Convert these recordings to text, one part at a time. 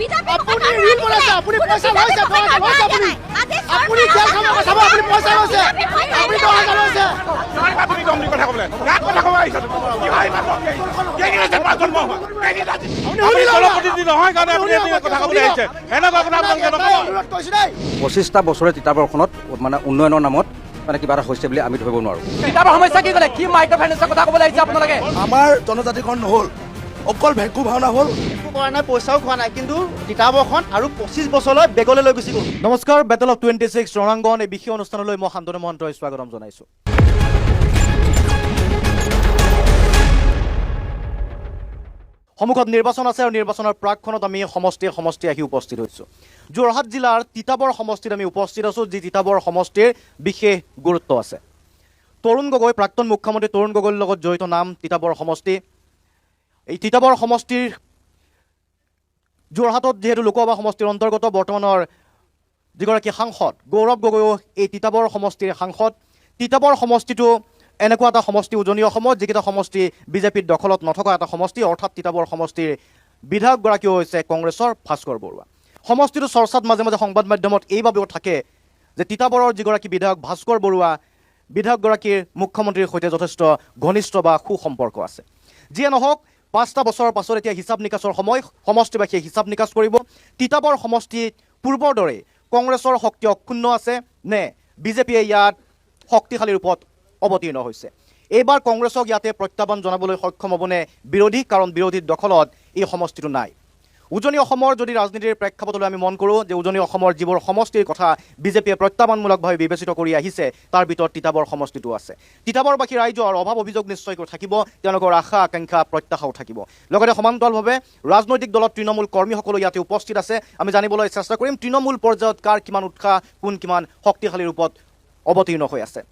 আপুনি ৰিল বনাইছে, আপুনি পইচা লৈছে, আপুনি খেল খাব চাব, আপুনি পইচা লৈছে, আপুনি 10,000 লৈছে। তুমি গম কথা ক'বলৈ কথা ক'ব আহিছা জনপ্ৰতিনিধি নহয় কাৰণে আপুনি কথা ক'বলৈ আহিছে, এনেকুৱা কথা আপোনালোকে নক'ব। 25টা বছৰে তিতাবৰখনত মানে উন্নয়নৰ নামত মানে কিবা এটা হৈছে বুলি আমি ধৰিব নোৱাৰোঁ। তিতাবৰ সমস্যা কি ক'লে, কি মাইক্ৰ ফাইনেন্সৰ কথা ক'বলৈ আহিছে আপোনালোকে? আমাৰ জনজাতিকৰণ নহ'ল, অকল ভেকু ভাওনা হ'ল। একো কৰা নাই, পইচাও খোৱা নাই, কিন্তু তিতাবৰখন আৰু 25 বছৰলৈ বেগলৈ লৈ গুচি গ'ল। নমস্কাৰ, বেটেল অফ 26 ৰণাংগন এই বিশেষ অনুষ্ঠানলৈ মই শান্তনু মহন্তই স্বাগতম জনাইছোঁ। সন্মুখত নিৰ্বাচন আছে আৰু নিৰ্বাচনৰ প্ৰাকখনত আমি সমষ্টি আহি উপস্থিত হৈছোঁ। যোৰহাট জিলাৰ তিতাবৰ সমষ্টিত আমি উপস্থিত আছোঁ, যি তিতাবৰ সমষ্টিৰ বিশেষ গুৰুত্ব আছে। তৰুণ গগৈ, প্ৰাক্তন মুখ্যমন্ত্ৰী তৰুণ গগৈৰ লগত জড়িত নাম তিতাবৰ সমষ্টি। এই তিতাবৰ সমষ্টিৰ যোৰহাটত যিহেতু লোকসভা সমষ্টিৰ অন্তৰ্গত বৰ্তমানৰ যিগৰাকী সাংসদ গৌৰৱ গগৈও এই তিতাবৰ সমষ্টিৰ সাংসদ। তিতাবৰ সমষ্টিটো এনেকুৱা এটা সমষ্টি উজনি অসমত যিকেইটা সমষ্টি বিজেপিৰ দখলত নথকা এটা সমষ্টি, অৰ্থাৎ তিতাবৰ সমষ্টিৰ বিধায়কগৰাকীও হৈছে কংগ্ৰেছৰ ভাস্কৰ বৰুৱা। সমষ্টিটো চৰ্চাত মাজে মাজে সংবাদ মাধ্যমত এইবাবেও থাকে যে তিতাবৰৰ যিগৰাকী বিধায়ক ভাস্কৰ বৰুৱা, বিধায়কগৰাকীৰ মুখ্যমন্ত্ৰীৰ সৈতে যথেষ্ট ঘনিষ্ঠ বা সুসম্পৰ্ক আছে। যিয়ে নহওক, 5টা বছৰৰ পাছত এতিয়া হিচাপ নিকাচৰ সময়, সমষ্টিবাসীয়ে হিচাপ নিকাচ কৰিব। তিতাবৰ সমষ্টিত পূৰ্বৰ দৰে কংগ্ৰেছৰ শক্তি অক্ষুণ্ণ আছে নে বিজেপিয়ে ইয়াত শক্তিশালী ৰূপত অৱতীৰ্ণ হৈছে। এইবাৰ কংগ্ৰেছক ইয়াতে প্ৰত্যাহ্বান জনাবলৈ সক্ষম হ'বনে বিৰোধী, কাৰণ বিৰোধীৰ দখলত এই সমষ্টিটো নাই। উজনি অসমৰ যদি ৰাজনীতিৰ প্ৰেক্ষাপটলৈ আমি মন কৰোঁ যে উজনি অসমৰ যিবোৰ সমষ্টিৰ কথা বিজেপিয়ে প্ৰত্যাহ্বানমূলকভাৱে বিবেচিত কৰি আহিছে, তাৰ ভিতৰত তিতাবৰ সমষ্টিটো আছে। তিতাবৰবাসী ৰাইজৰ অভাৱ অভিযোগ নিশ্চয়কৈ থাকিব, তেওঁলোকৰ আশা আকাংক্ষা প্ৰত্যাশাও থাকিব। লগতে সমান্তৰালভাৱে ৰাজনৈতিক দলত তৃণমূল কৰ্মীসকলো ইয়াতে উপস্থিত আছে। আমি জানিবলৈ চেষ্টা কৰিম তৃণমূল পৰ্যায়ত কাৰ কিমান উৎসাহ, কোন কিমান শক্তিশালী ৰূপত অৱতীৰ্ণ হৈ আছে।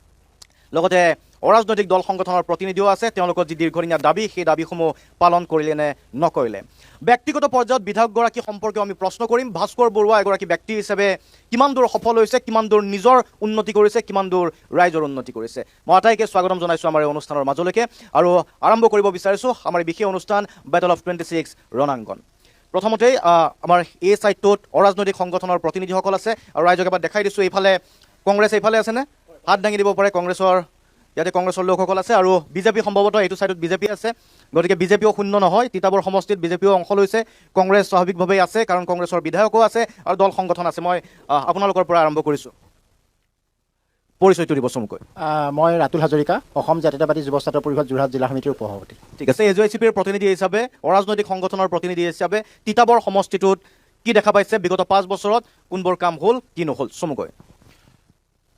লগতে অৰাজনৈতিক দল সংগঠনৰ প্ৰতিনিধিও আছে, তেওঁলোকৰ যি দীৰ্ঘদিনীয়া দাবী, সেই দাবীসমূহ পালন কৰিলে নে নকৰিলে। ব্যক্তিগত পৰ্যায়ত বিধায়কগৰাকী সম্পৰ্কে আমি প্ৰশ্ন কৰিম। ভাস্কৰ বৰুৱা এগৰাকী ব্যক্তি হিচাপে কিমান দূৰ সফল হৈছে, কিমান দূৰ নিজৰ উন্নতি কৰিছে, কিমান দূৰ ৰাইজৰ উন্নতি কৰিছে। মই আটাইকে স্বাগতম জনাইছোঁ আমাৰ এই অনুষ্ঠানৰ মাজলৈকে আৰু আৰম্ভ কৰিব বিচাৰিছোঁ আমাৰ এই বিশেষ অনুষ্ঠান বেটেল অফ 26 ৰণাংগন। প্ৰথমতেই আমাৰ এই ছাইডটোত অৰাজনৈতিক সংগঠনৰ প্ৰতিনিধিসকল আছে আৰু ৰাইজক এবাৰ দেখাই দিছোঁ। এইফালে কংগ্ৰেছ এইফালে আছেনে? হাত দাঙি দিব পাৰে কংগ্ৰেছৰ, ইয়াতে কংগ্ৰেছৰ লোকসকল আছে আৰু বিজেপি সম্ভৱতঃ এইটো ছাইডত বিজেপি আছে। গতিকে বিজেপিও শূন্য নহয়, তিতাবৰ সমষ্টিত বিজেপিও অংশ লৈছে, কংগ্ৰেছ স্বাভাৱিকভাৱেই আছে কাৰণ কংগ্ৰেছৰ বিধায়কো আছে আৰু দল সংগঠন আছে। মই আপোনালোকৰ পৰা আৰম্ভ কৰিছোঁ, পৰিচয়টো দিব চমুকৈ। মই ৰাতুল হাজৰিকা, অসম জাতীয়তাবাদী যুৱ ছাত্ৰ পৰিষদ যোৰহাট জিলা সমিতিৰ উপসভাপতি। ঠিক আছে, AJCPৰ প্ৰতিনিধি হিচাপে, অৰাজনৈতিক সংগঠনৰ প্ৰতিনিধি হিচাপে তিতাবৰ সমষ্টিটোত কি দেখা পাইছে? বিগত 5 বছৰত কোনবোৰ কাম হ'ল, কি নহ'ল, চমুকৈ।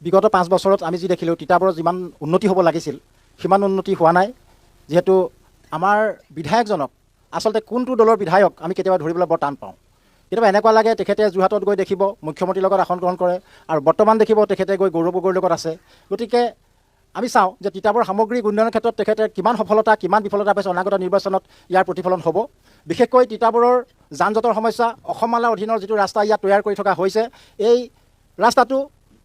বিগত 5 বছৰত আমি যি দেখিলোঁ, তিতাবৰত যিমান উন্নতি হ'ব লাগিছিল সিমান উন্নতি হোৱা নাই। যিহেতু আমাৰ বিধায়কজনক আচলতে কোনটো দলৰ বিধায়ক আমি কেতিয়াবা ধৰিবলৈ বৰ টান পাওঁ। কেতিয়াবা এনেকুৱা লাগে তেখেতে যোৰহাটত গৈ দেখিব মুখ্যমন্ত্ৰীৰ লগত আসন গ্ৰহণ কৰে আৰু বৰ্তমান দেখিব তেখেতে গৈ গৌৰৱ গগৈৰ লগত আছে। গতিকে আমি চাওঁ যে তিতাবৰ সামগ্ৰিক উন্নয়নৰ ক্ষেত্ৰত তেখেতে কিমান সফলতা, কিমান বিফলতা পাইছে, অনাগত নিৰ্বাচনত ইয়াৰ প্ৰতিফলন হ'ব। বিশেষকৈ তিতাবৰৰ যান জঁটৰ সমস্যা, অসমমালাৰ অধীনৰ যিটো ৰাস্তা ইয়াত তৈয়াৰ কৰি থকা হৈছে, এই ৰাস্তাটো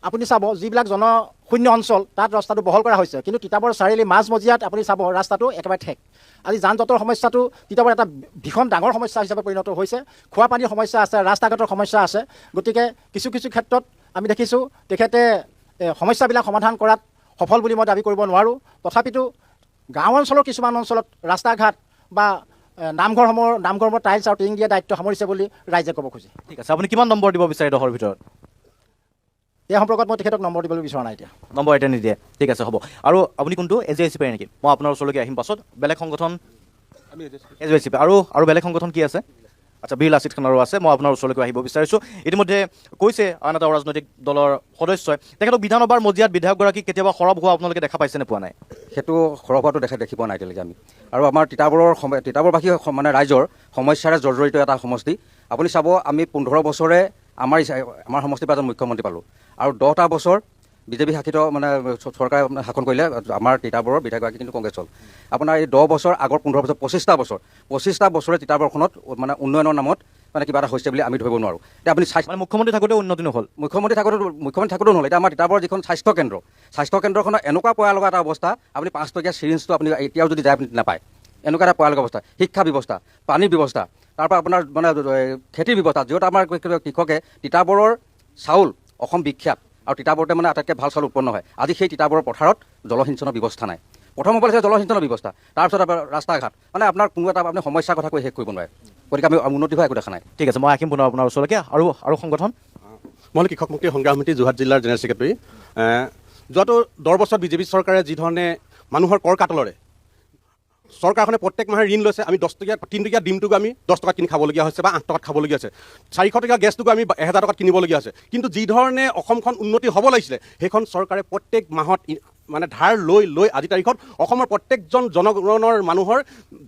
আপুনি চাব যিবিলাক জনশূন্য অঞ্চল তাত ৰাস্তাটো বহল কৰা হৈছে, কিন্তু তিতাবৰ চাৰিআলি মাজমজিয়াত আপুনি চাব ৰাস্তাটো একেবাৰে ঠেক। আজি যান জঁটৰ সমস্যাটো তিতাবৰ এটা ভীষণ ডাঙৰ সমস্যা হিচাপে পৰিণত হৈছে। খোৱা পানীৰ সমস্যা আছে, ৰাস্তা ঘাটৰ সমস্যা আছে। গতিকে কিছু ক্ষেত্ৰত আমি দেখিছোঁ তেখেতে সমস্যাবিলাক সমাধান কৰাত সফল বুলি মই দাবী কৰিব নোৱাৰোঁ। তথাপিতো গাঁও অঞ্চলৰ কিছুমান অঞ্চলত ৰাস্তা ঘাট বা নামঘৰসমূহৰ টাইলছ আৰু টিং দিয়া দায়িত্ব সামৰিছে বুলি ৰাইজে ক'ব খোজে। ঠিক আছে, আপুনি কিমান নম্বৰ দিব বিচাৰে 10ৰ ভিতৰত? এই সম্পৰ্কত মই তেখেতক নম্বৰ দিবলৈ বিচৰা নাই এতিয়া। নম্বৰ এতিয়া নিদিয়ে, ঠিক আছে, হ'ব। আৰু আপুনি কোনটো AJCP নেকি? মই আপোনাৰ ওচৰলৈকে আহিম পাছত। বেলেগ সংগঠন AJCP আৰু বেলেগ সংগঠন কি আছে? আচ্ছা, বীৰ লাচিত খানৰো আছে। মই আপোনাৰ ওচৰলৈকে আহিব বিচাৰিছোঁ। ইতিমধ্যে কৈছে আন এটা ৰাজনৈতিক দলৰ সদস্যই তেখেতক বিধানসভাৰ মজিয়াত বিধায়কগৰাকী কেতিয়াবা সৰব হোৱা আপোনালোকে দেখা পাইছেনে পোৱা নাই? সেইটো সৰহ হোৱাটো দেখি পোৱা নাই এতিয়ালৈকে আমি। আৰু আমাৰ তিতাবৰবাসী মানে ৰাইজৰ সমস্যাৰে জৰ্জৰিত এটা সমষ্টি। আপুনি চাব, আমি 15 বছৰে আমাৰ সমষ্টিৰ পৰা এজন মুখ্যমন্ত্ৰী পালোঁ আৰু 10টা বছৰ বিজেপি শাসিত মানে চৰকাৰে শাসন কৰিলে। আমাৰ তিতাবৰৰ বিধায়কগৰাকী কিন্তু কংগ্ৰেছ হ'ল। আপোনাৰ এই 10 বছৰ, আগৰ 15 বছৰ, 25টা বছৰে তিতাবৰখনত মানে উন্নয়নৰ নামত মানে কিবা এটা হৈছে বুলি আমি ধৰিব নোৱাৰোঁ। এতিয়া আপুনি মুখ্যমন্ত্ৰী থাকোঁতে উন্নতি নহ'ল, মুখ্যমন্ত্ৰী থাকোঁতেও নহ'ল। এতিয়া আমাৰ তিতাবৰৰ যিখন স্বাস্থ্যকেন্দ্ৰখনত এনেকুৱা পয়া লগা এটা অৱস্থা, আপুনি 5 টকীয়া চিৰিঞ্জটো আপুনি এতিয়াও যদি যায় আপুনি নাপায়। এনেকুৱা এটা পৰিয়ালৰ ব্যৱস্থা, শিক্ষা ব্যৱস্থা, পানীৰ ব্যৱস্থা, তাৰপৰা আপোনাৰ মানে খেতিৰ ব্যৱস্থা, য'ত আমাৰ কৃষকে তিতাবৰৰ চাউল অসম বিখ্যাত আৰু তিতাবৰতে মানে আটাইতকৈ ভাল চাউল উৎপন্ন হয়। আজি সেই তিতাবৰৰ পথাৰত জলসিঞ্চনৰ ব্যৱস্থা নাই। প্ৰথম হ'ব লাগিছে জলসিঞ্চনৰ ব্যৱস্থা, তাৰপিছত আপোনাৰ ৰাস্তা ঘাট, মানে আপোনাৰ কোনো এটা আপুনি সমস্যাৰ কথা কৈ শেষ কৰিব নোৱাৰে। গতিকে আমি উন্নতি হোৱা একো দেখা নাই। ঠিক আছে, মই আহিম পুনৰ আপোনাৰ ওচৰলৈকে। আৰু সংগঠন মই কৃষক মুক্তি সংগ্ৰাম সমিতি যোৰহাট জিলাৰ জেনেৰেল ছেক্ৰেটাৰী। যোৱাটো 10 বছৰত বিজেপি চৰকাৰে যিধৰণে মানুহৰ কৰ কাটলৰে চৰকাৰখনে প্ৰত্যেক মাহে ঋণ লৈছে। আমি 10 টকীয়া 3 টকীয়া ডিমটোক আমি 10 টকাত কিনি খাবলগীয়া হৈছে বা 8 টকাত খাবলগীয়া হৈছে। 400 টকীয়া গেছটোকো আমি 1000 টকাত কিনিবলগীয়া হৈছে। কিন্তু যিধৰণে অসমখন উন্নতি হ'ব লাগিছিলে, সেইখন চৰকাৰে প্ৰত্যেক মাহত মানে ধাৰ লৈ লৈ আজিৰ তাৰিখত অসমৰ প্ৰত্যেকজন জনগণৰ মানুহৰ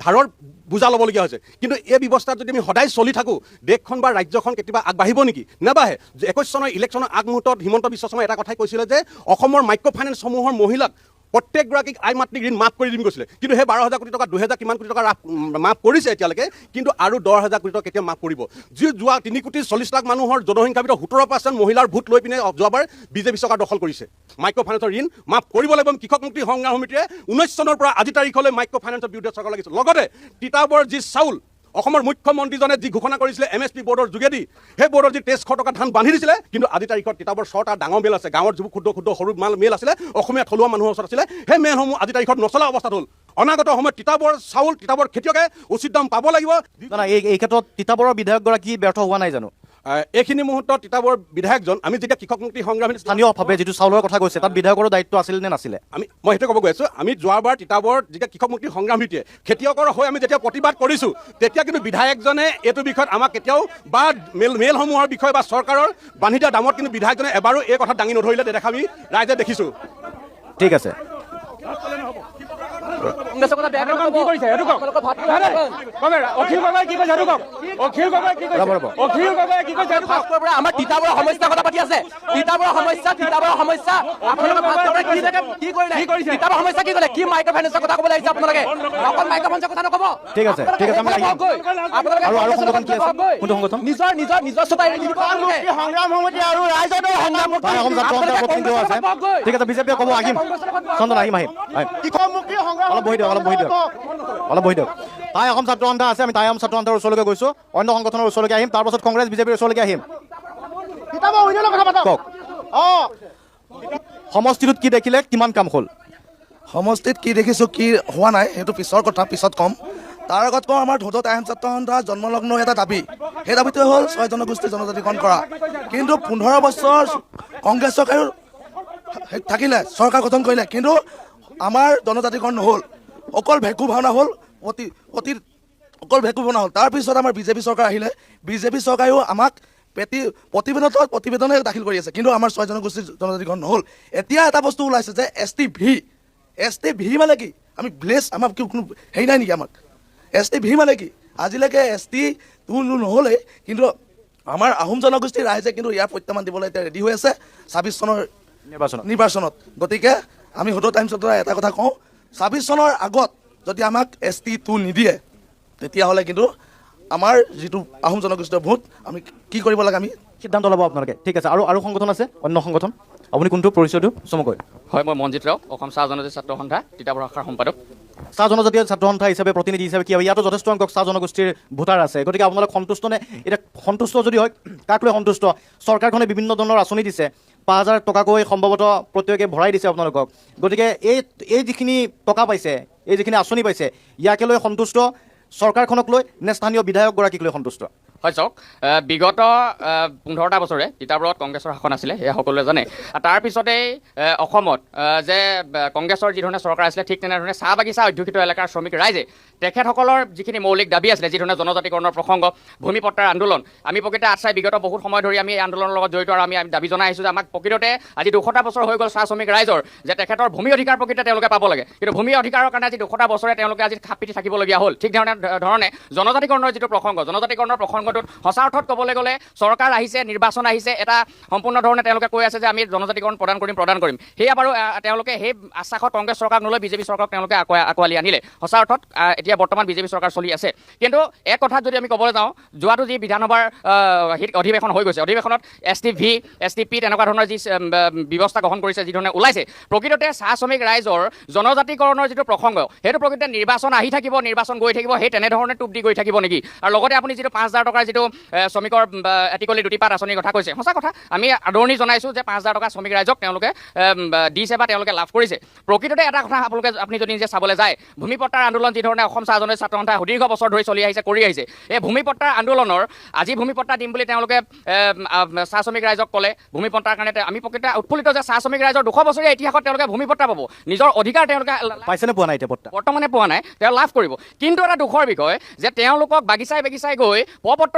ধাৰৰ বুজা ল'বলগীয়া হৈছে। কিন্তু এই ব্যৱস্থাত যদি আমি সদায় চলি থাকোঁ, দেশখন বা ৰাজ্যখন কেতিয়াবা আগবাঢ়িব নেকি? নাবাঢ়ে। 21 চনৰ ইলেকশ্যনৰ আগমুহূৰ্তত হিমন্ত বিশ্ব শৰ্মাই এটা কথাই কৈছিলে যে অসমৰ মাইক্ৰ' ফাইনেন্সসমূহৰ মহিলাক প্ৰত্যেকগৰাকীক আইমাতৃক ঋণ মাফ কৰি দিম কৈছিলে। কিন্তু সেই 12,000 কোটি টকা 2,000 কিমান কোটি টকা মাফ কৰিছে এতিয়ালৈকে, কিন্তু আৰু 10,000 কোটি টকা কেতিয়া মাফ কৰিব? যি যোৱা 3,40,00,000 মানুহৰ জনসংখ্যাৰ ভিতৰত 17% মহিলাৰ ভোট লৈ পিনে যোৱাবাৰ বিজেপি চৰকাৰ দখল কৰিছে। মাইক্ৰ' ফাইনেন্সৰ ঋণ মাফ কৰিব লাগিব। কৃষক মুক্তি সংগ্ৰাম সমিতিয়ে 19 চনৰ পৰা আজি তাৰিখলৈ মাইক্ৰ' ফাইনেন্সৰ বিৰুদ্ধে চৰকাৰ লাগিছে। লগতে তিতাবৰ যি চাউল অসমৰ মুখ্যমন্ত্ৰীজনে যি ঘোষণা কৰিছিলে MSP বৰ্ডৰ যোগেদি, সেই বৰ্ডৰ যি 2300 টকা ধান বান্ধি দিছিলে, কিন্তু আজি তাৰিখত তিতাবৰ 6টা ডাঙৰ মেল আছে। গাঁৱৰ যিবোৰ ক্ষুদ্ৰ ক্ষুদ্ৰ সৰু মেল আছিলে, অসমীয়া থলুৱা মানুহৰ ওচৰত আছিলে, সেই মেলসমূহ আজি তাৰিখত নচলা অৱস্থাত হ'ল। অনাগত সময়ত তিতাবৰ চাউল, তিতাবৰ খেতিয়কে উচিত দাম পাব লাগিব। এই ক্ষেত্ৰত তিতাবৰৰ বিধায়কগৰাকী ব্যৰ্থ হোৱা নাই জানো? এইখিনি মুহূৰ্তত তিতাবৰ বিধায়কজন, আমি যেতিয়া কৃষক মুক্তি সংগ্ৰামী স্থানীয়ভাৱে যিটো চাউলৰ কথা কৈছে, তাত বিধায়কৰো দায়িত্ব আছিল নে নাছিলে? মই সেইটো ক'ব গৈ আছোঁ। আমি যোৱাবাৰ তিতাবৰ যেতিয়া কৃষক মুক্তি সংগ্ৰাম সমিতিয়ে খেতিয়কৰ হৈ আমি যেতিয়া প্ৰতিবাদ কৰিছোঁ, তেতিয়া কিন্তু বিধায়কজনে এইটো বিষয়ত আমাক কেতিয়াও বা মেলসমূহৰ বিষয়ে বা চৰকাৰৰ বান্ধি দিয়া দামত কিন্তু বিধায়কজনে এবাৰো এই কথা দাঙি নধৰিলে দেখা আমি ৰাইজে দেখিছোঁ। ঠিক আছে, কংগ্ৰেছৰ কথা বেয়া কথা কি কৰিছে সেইটো কওক। অখিল গগৈ কি কৈছে সেইটো কওক। অখিল গগৈ কি কৈছে? অখিল গগৈ কি কৈছে সেইটো কওক। আমাৰ তিতাবৰৰ সমস্যাৰ কথা পাতি আছে। তিতাবৰৰ সমস্যা আপোনালোকে ভাস্কৰে কি কৰিলে? তিতাবৰৰ সমস্যা কি ক'লে? কি মাইক্ৰ' ফাইনেন্সৰ কথা ক'বলৈ আহিছে আপোনালোকে? অকল মাইক্ৰ' ফাইনেন্সৰ কথা নক'ব। ঠিক আছে, ঠিক আছে, আমি আহিম। আৰু সংগঠন কি আছে? কোনটো সংগঠন? নিজৰ চোতাই সংগ্ৰাম সমিতি আৰু ৰাইজৰ সংগ্ৰাম তাই অসম ছাত্ৰ সন্থাৰ প্ৰতিনিধিও আছে। ঠিক আছে, বিজেপিয়ে ক'ব আহিম। চন্দন আহিম। কৃষক মুক্তি সংগ্ৰাম অলপ বহি দিয়ক। তাই অসম ছাত্ৰ সন্থা আছে, আমি তাই অসম ছাত্ৰ সন্থাৰ ওচৰলৈকে গৈছোঁ। অন্য সংগঠনৰ ওচৰলৈকে আহিম, তাৰপাছত কংগ্ৰেছ বিজেপিৰ ওচৰলৈকে আহিম। কওক, সমষ্টিটোত কি দেখিলে, কিমান কাম হ'ল? সমষ্টিত কি দেখিছোঁ, কি হোৱা নাই, সেইটো পিছৰ কথা, পিছত ক'ম। তাৰ আগত কওঁ, আমাৰ ধোদত আইন ছাত্ৰ সন্থাৰ জন্মলগ্ন এটা দাবী, সেই দাবীটোৱে হ'ল 6 জনগোষ্ঠীৰ জনজাতিকৰণ কৰা। কিন্তু 15 বছৰ কংগ্ৰেছ চৰকাৰেও থাকিলে, চৰকাৰ গঠন কৰিলে, কিন্তু আমাৰ জনজাতিকৰণ নহ'ল। অকল ভেকু ভাওনা হ'ল, অকল ভেকু ভাওনা হ'ল। তাৰপিছত আমাৰ বিজেপি চৰকাৰ আহিলে, বিজেপি চৰকাৰেও আমাক প্ৰতিবেদনে দাখিল কৰি আছে, কিন্তু আমাৰ 6 জনগোষ্ঠীৰ জনজাতিকৰণ নহ'ল। এতিয়া এটা বস্তু ওলাইছে যে ST-V মানে কি? আমি ভিলেজ, আমাৰ কোনো হেৰি নাই নেকি? আমাক ST-V মানে কি? আজিলৈকে ST-2 নহ'লে, কিন্তু আমাৰ আহোম জনগোষ্ঠীৰ ৰাইজে কিন্তু ইয়াৰ প্ৰত্যাহ্বান দিবলৈ এতিয়া ৰেডি হৈ আছে 26 চনৰ নিৰ্বাচনত। গতিকে আমি সদৌ টাইমছৰ দ্বাৰা এটা কথা কওঁ, 26 চনৰ আগত যদি আমাক ST-2 নিদিয়ে, তেতিয়াহ'লে কিন্তু আমাৰ যিটো আহোম জনগোষ্ঠীয় ভোট আমি কি কৰিব লাগে, আমি সিদ্ধান্ত ল'ব আপোনালোকে। ঠিক আছে, আৰু সংগঠন আছে, অন্য সংগঠন। আপুনি কোনটো পৰিচয়টো চমুকৈ? হয়, মই মঞ্জিত ৰাও, অসম চাহ জনজাতি ছাত্ৰ সন্থা তিতাবৰ শাখাৰ সম্পাদক। চাহ জনজাতীয় ছাত্ৰ সন্থা হিচাপে, প্ৰতিনিধি হিচাপে কি হয়, ইয়াতো যথেষ্ট সংখ্যক চাহ জনগোষ্ঠীৰ ভোটাৰ আছে। গতিকে আপোনালোক সন্তুষ্ট নে? এতিয়া সন্তুষ্ট যদি হয়, কাক লৈ সন্তুষ্ট? চৰকাৰখনে বিভিন্ন ধৰণৰ আঁচনি দিছে, 5,000 টকাকৈ সম্ভৱতঃ প্ৰত্যেকে ভৰাই দিছে আপোনালোকক। গতিকে এই যিখিনি টকা পাইছে, এই যিখিনি আঁচনি পাইছে, ইয়াকে লৈ সন্তুষ্ট, চৰকাৰখনক লৈ নে স্থানীয় বিধায়কগৰাকীক লৈ সন্তুষ্ট? হয়, চাওক, বিগত 15টা বছৰে তিতাবৰত কংগ্ৰেছৰ শাসন আছিলে, সেয়া সকলোৱে জানে। তাৰপিছতেই অসমত যে কংগ্ৰেছৰ যিধৰণে চৰকাৰ আছিলে, ঠিক তেনেধৰণে চাহ বাগিচা অধ্যুষিত এলেকাৰ শ্ৰমিক ৰাইজে তেখেতসকলৰ যিখিনি মৌলিক দাবী আছিলে, যিধৰণে জনজাতিকৰণৰ প্ৰসংগ, ভূমিপট্টাৰ আন্দোলন, আমি প্ৰকৃততে আছাই বিগত বহুত সময় ধৰি আমি এই আন্দোলনৰ লগত জড়িত, আৰু আমি দাবী জনাই আহিছোঁ যে আমাক প্ৰকৃততে আজি 200টা বছৰ হৈ গ'ল চাহ শ্ৰমিক ৰাইজৰ, যে তেখেতৰ ভূমি অধিকাৰ প্ৰকৃততে তেওঁলোকে পাব লাগে। কিন্তু ভূমি অধিকাৰৰ কাৰণে আজি 200টা বছৰে তেওঁলোকে আজি খাপ পিটি থাকিবলগীয়া হ'ল। ঠিক ধৰণে জনজাতিকৰণৰ যিটো প্ৰসংগ প্ৰসংগটোত সঁচা অৰ্থত ক'বলৈ গ'লে চৰকাৰ আহিছে, নিৰ্বাচন আহিছে, এটা সম্পূৰ্ণ ধৰণে তেওঁলোকে কৈ আছে যে আমি জনজাতিকৰণ প্ৰদান কৰিম। সেয়া বাৰু তেওঁলোকে সেই আশ্বাসত কংগ্ৰেছ চৰকাৰক নলৈ বিজেপি চৰকাৰক তেওঁলোকে আঁকোৱালি আনিলে। সঁচা অৰ্থত এতিয়া বৰ্তমান বিজেপি চৰকাৰ চলি আছে। কিন্তু এক কথাত যদি আমি ক'বলৈ যাওঁ, যোৱাটো যি বিধানসভাৰ অধিৱেশন হৈ গৈছে, অধিৱেশনত STV, STP তেনেকুৱা ধৰণৰ যি ব্যৱস্থা গ্ৰহণ কৰিছে, যি ধৰণে ওলাইছে, প্ৰকৃততে চাহ শ্ৰমিক ৰাইজৰ জনজাতিকৰণৰ যিটো প্ৰসংগ, সেইটো প্ৰকৃততে নিৰ্বাচন আহি থাকিব, নিৰ্বাচন গৈ থাকিব, সেই তেনেধৰণে টোপ দি গৈ থাকিব নেকি? আৰু লগতে আপুনি যিটো 5,000 টকাৰ যিটো শ্ৰমিকৰ এটিকলি দুটিপাত আঁচনিৰ কথা কৈছে, সঁচা কথা, আমি আদৰণি জনাইছোঁ যে 5,000 টকা শ্ৰমিক ৰাইজক তেওঁলোকে দিছে বা তেওঁলোকে লাভ কৰিছে। প্ৰকৃততে এটা কথা আপুনি যদি নিজে চাবলৈ যায়, ভূমিপট্টাৰ আন্দোলন যি ধৰণে অসম চাহ জনজাতি ছাত্ৰ সন্থাই সুদীৰ্ঘ বছৰ ধৰি চলি আহিছে, কৰি আহিছে, এই ভূমিপট্টাৰ আন্দোলনৰ আজি ভূমিপট্টা দিম বুলি তেওঁলোকে চাহ শ্ৰমিক ৰাইজক ক'লে। ভূমিপট্টাৰ কাৰণে আমি প্ৰকৃততে উৎফুল্লিত যে চাহ শ্ৰমিক ৰাইজৰ 200 বছৰীয়া ইতিহাসত তেওঁলোকে ভূমিপট্টা পাব, নিজৰ অধিকাৰ তেওঁলোকে পাইছেনে পোৱা নাই এতিয়া পট্টা? বৰ্তমানে পোৱা নাই, তেওঁ লাভ কৰিব। কিন্তু এটা দুখৰ বিষয় যে তেওঁলোকক বাগিচাই গৈ প্ৰপত্ৰ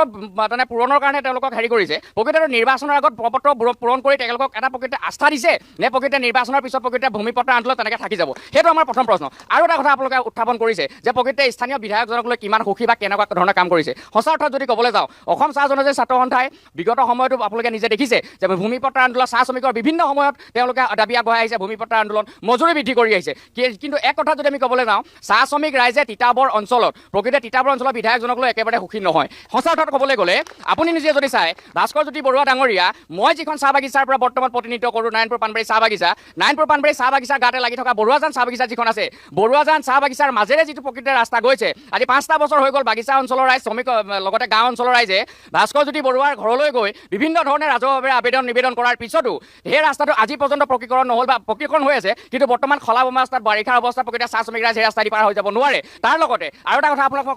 মানে পূৰণৰ কাৰণে তেওঁলোকক হেৰি কৰিছে। প্ৰকৃততে নিৰ্বাচনৰ আগত প্ৰপত্ৰ পূৰণ কৰি তেওঁলোকক এটা প্ৰকৃততে আস্থা দিছে নে প্ৰকৃততে নিৰ্বাচনৰ পিছত প্ৰকৃততে ভূমিপট্টা আন্দোলন তেনেকৈ থাকি যাব? সেইটো আমাৰ প্ৰথম প্ৰশ্ন। আৰু এটা কথা আপোনালোকে উত্থাপন কৰিছে যে প্ৰকৃততে স্থানীয় বিধায়কজনক লৈ কিমান সুখী বা কেনেকুৱা ধৰণৰ কাম কৰিছে। সঁচা অৰ্থত যদি ক'বলৈ যাওঁ, অসম চাহ জনজাতি ছাত্ৰ সন্থাই বিগত সময়তো আপোনালোকে নিজে দেখিছে যে ভূমিপট্টাৰ আন্দোলন, চাহ শ্ৰমিকৰ বিভিন্ন সময়ত তেওঁলোকে দাবী আগবঢ়াই আহিছে, ভূমিপট্টাৰ আন্দোলন, মজুৰি বৃদ্ধি কৰি আহিছে। কিন্তু এক কথা যদি আমি ক'বলৈ যাওঁ, চাহ শ্ৰমিক ৰাইজে তিতাবৰ অঞ্চলত প্ৰকৃততে তিতাবৰ অঞ্চলৰ বিধায়কজনক লৈ একেবাৰে সুখী নহয়। সঁচা অৰ্থত ক'বলৈ গ'লে আপুনি নিজে যদি চায়, ভাস্কৰ জ্যোতি বৰুৱা ডাঙৰীয়া, মই যিখন চাহ বাগিচাৰ পৰা বৰ্তমান প্ৰতিনিধিত্ব কৰোঁ, নাৰায়ণপুৰ পাণবাৰী চাহ বাগিচাৰ গাতে লাগি থকা বৰুৱাজান চাহ বাগিচা যিখন আছে, বৰুৱাজান চাহ বাগিচাৰ মাজেৰে যিটো প্ৰকৃততে ৰাস্তা গৈছে, আজি 5টা বছৰ হৈ গ'ল, বাগিচা অঞ্চলৰ ৰাইজ, শ্ৰমিক লগতে গাঁও অঞ্চলৰ ৰাইজে ভাস্কৰ জ্যোতি বৰুৱাৰ ঘৰলৈ গৈ বিভিন্ন ধৰণে ৰাজহুৱাভাৱে নিবেদন কৰাৰ পিছতো সেই ৰাস্তাটো আজি পৰ্যন্ত পকীকৰণ নহ'ল বা পকীকৰণ হৈ আছে। কিন্তু বৰ্তমান খলা বমা ৰাস্তাত বাৰিষাৰ অৱস্থা প্ৰকৃততে চাহ শ্ৰমিক ৰাইজ সেই ৰাস্তা দি পাৰ হৈ যাব নোৱাৰে। তাৰ লগতে আৰু এটা কথা আপোনাক মই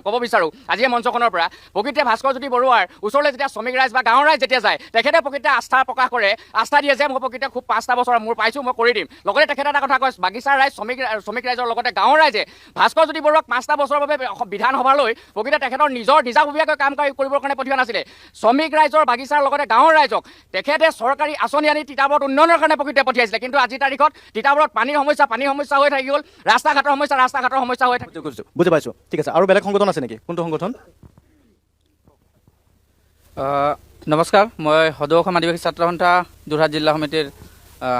ক'ব বিচাৰোঁ আজি এই মঞ্চখনৰ পৰা, প্ৰকৃততে ভাস্কৰ জ্যোতি বৰুৱাৰ ওচৰলৈ যেতিয়া শ্ৰমিক ৰাইজ বা গাঁৱৰ ৰাইজ যেতিয়া যায়, তেখেতে প্ৰকৃততে আস্থা প্ৰকাশ কৰে, আস্থা দিয়ে যে মই প্ৰকৃততে খুব 5টা বছৰ মোৰ পাইছোঁ, মই কৰি দিম। লগতে তেখেতে এটা কথা কয়, বাগিচাৰ ৰাইজ, শ্ৰমিক ৰাইজৰ লগতে গাঁৱৰ ৰাইজে ভাস্কৰ জ্যোতি বৰুৱাক 5টা বছৰৰ বাবে বিধানসভালৈ প্ৰকৃততে তেখেতৰ নিজাববীয়াকৈ কাম কৰিবৰ কাৰণে পঠিওৱা নাছিলে। শ্ৰমিক ৰাইজৰ, বাগিচাৰ লগতে গাঁৱৰ ৰাইজক তেখেতে চৰকাৰী আঁচনি আনি তিতাবৰত উন্নয়নৰ কাৰণে প্ৰকৃততে পঠিয়াইছিলে। কিন্তু আজিৰ তাৰিখত তিতাবৰত পানীৰ সমস্যা হৈ থাকি গ'ল, ৰাস্তা ঘাটৰ সমস্যা হৈ থাকি। বুজি পাইছোঁ, ঠিক আছে। আৰু বেলেগ সংগঠন আছে নেকি? কোনটো সংগঠন? নমস্কাৰ, মই সদৌ অসম আদিবাসী ছাত্ৰ সন্থা যোৰহাট জিলা সমিতিৰ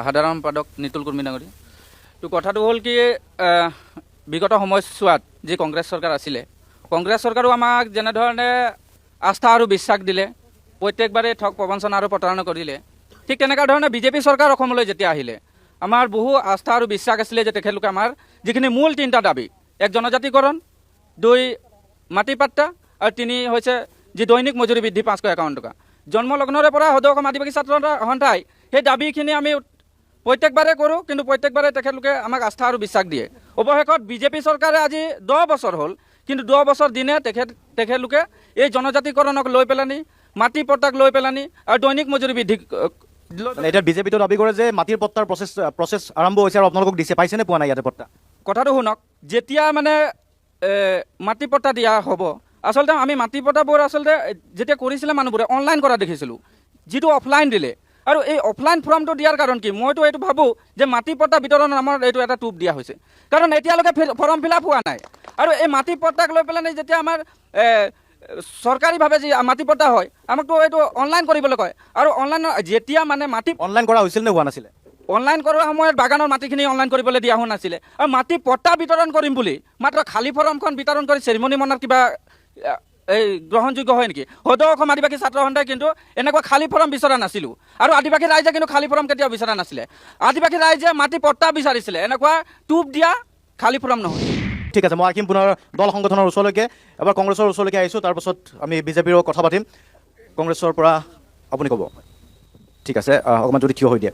সাধাৰণ সম্পাদক নিতুল কুৰ্মী ডাঙৰী। তো কথাটো হ'ল কি, বিগত সময়ছোৱাত যি কংগ্ৰেছ চৰকাৰ আছিলে, কংগ্ৰেছ চৰকাৰো আমাক যেনেধৰণে আস্থা আৰু বিশ্বাস দিলে, প্ৰত্যেকবাৰে ঠগ প্ৰবঞ্চনা আৰু প্ৰতাৰণা কৰিলে, ঠিক তেনেকুৱা ধৰণে বিজেপি চৰকাৰ অসমলৈ যেতিয়া আহিলে, আমাৰ বহু আস্থা আৰু বিশ্বাস আছিলে যে তেখেতলোকে আমাৰ যিখিনি মূল 3টা দাবী, 1 জনজাতিকৰণ, 2 মাটি পাট্টা, আৰু 3 হৈছে যি দৈনিক মজুৰি বৃদ্ধি 551 টকা। জন্মলগ্নৰে পৰা সদৌ অসম আদিবাসী ছাত্ৰ সন্থাই সেই দাবীখিনি আমি প্ৰত্যেকবাৰে কৰোঁ, কিন্তু প্ৰত্যেকবাৰে তেখেতলোকে আমাক আস্থা আৰু বিশ্বাস দিয়ে। অৱশেষত বিজেপি চৰকাৰে আজি 10 বছৰ হ'ল, কিন্তু 10 বছৰ দিনে তেখেতলোকে এই জনজাতিকৰণক লৈ পেলানি, মাটি পট্টাক লৈ পেলানি আৰু দৈনিক মজুৰি বৃদ্ধি। এতিয়া বিজেপিটো দাবী কৰে যে মাটিৰ পট্টাৰ প্ৰচেছ আৰম্ভ হৈছে আৰু আপোনালোকক দিছে, পাইছেনে পোৱা নাই ইয়াতে পট্টা? কথাটো শুনক, যেতিয়া মানে মাটি পট্টা দিয়া হ'ব, আচলতে আমি মাটি পট্টাবোৰ আচলতে যেতিয়া কৰিছিলে মানুহবোৰে অনলাইন কৰা দেখিছিলোঁ, যিটো অফলাইন দিলে। আৰু এই অফলাইন ফৰ্মটো দিয়াৰ কাৰণ কি, মইতো এইটো ভাবোঁ যে মাটি পট্টা বিতৰণৰ নামৰ এইটো এটা টোপ দিয়া হৈছে, কাৰণ এতিয়ালৈকে ফৰ্ম ফিল আপ হোৱা নাই। আৰু এই মাটি পট্টাক লৈ পেলাই যেতিয়া আমাৰ চৰকাৰীভাৱে যি মাটি পট্টা হয়, আমাকতো এইটো অনলাইন কৰিবলৈ কয়। আৰু অনলাইন যেতিয়া মানে মাটি অনলাইন কৰা হৈছিল নে হোৱা নাছিলে? অনলাইন কৰাৰ সময়ত বাগানৰ মাটিখিনি অনলাইন কৰিবলৈ দিয়া হোৱা নাছিলে। আৰু মাটি পট্টা বিতৰণ কৰিম বুলি মাত্ৰ খালী ফৰ্মখন বিতৰণ কৰি চেৰিমনি মনাৰ কিবা এই গ্ৰহণযোগ্য হয় নেকি? সদৌ অসম আদিবাসী ছাত্ৰ সন্থাই কিন্তু এনেকুৱা খালী ফৰ্ম বিচৰা নাছিলোঁ, আৰু আদিবাসী ৰাইজে কিন্তু খালী ফৰ্ম কেতিয়াও বিচৰা নাছিলে। আদিবাসী ৰাইজে মাটি পট্টা বিচাৰিছিলে, এনেকুৱা টোপ দিয়া খালী ফৰ্ম নহয়। ঠিক আছে, মই আহিম পুনৰ দল সংগঠনৰ ওচৰলৈকে, এবাৰ কংগ্ৰেছৰ ওচৰলৈকে আহিছোঁ, তাৰপাছত আমি বিজেপিৰো কথা পাতিম। কংগ্ৰেছৰ পৰা আপুনি ক'ব, ঠিক আছে, অকণমান যদি থিয় হৈ দিয়ে।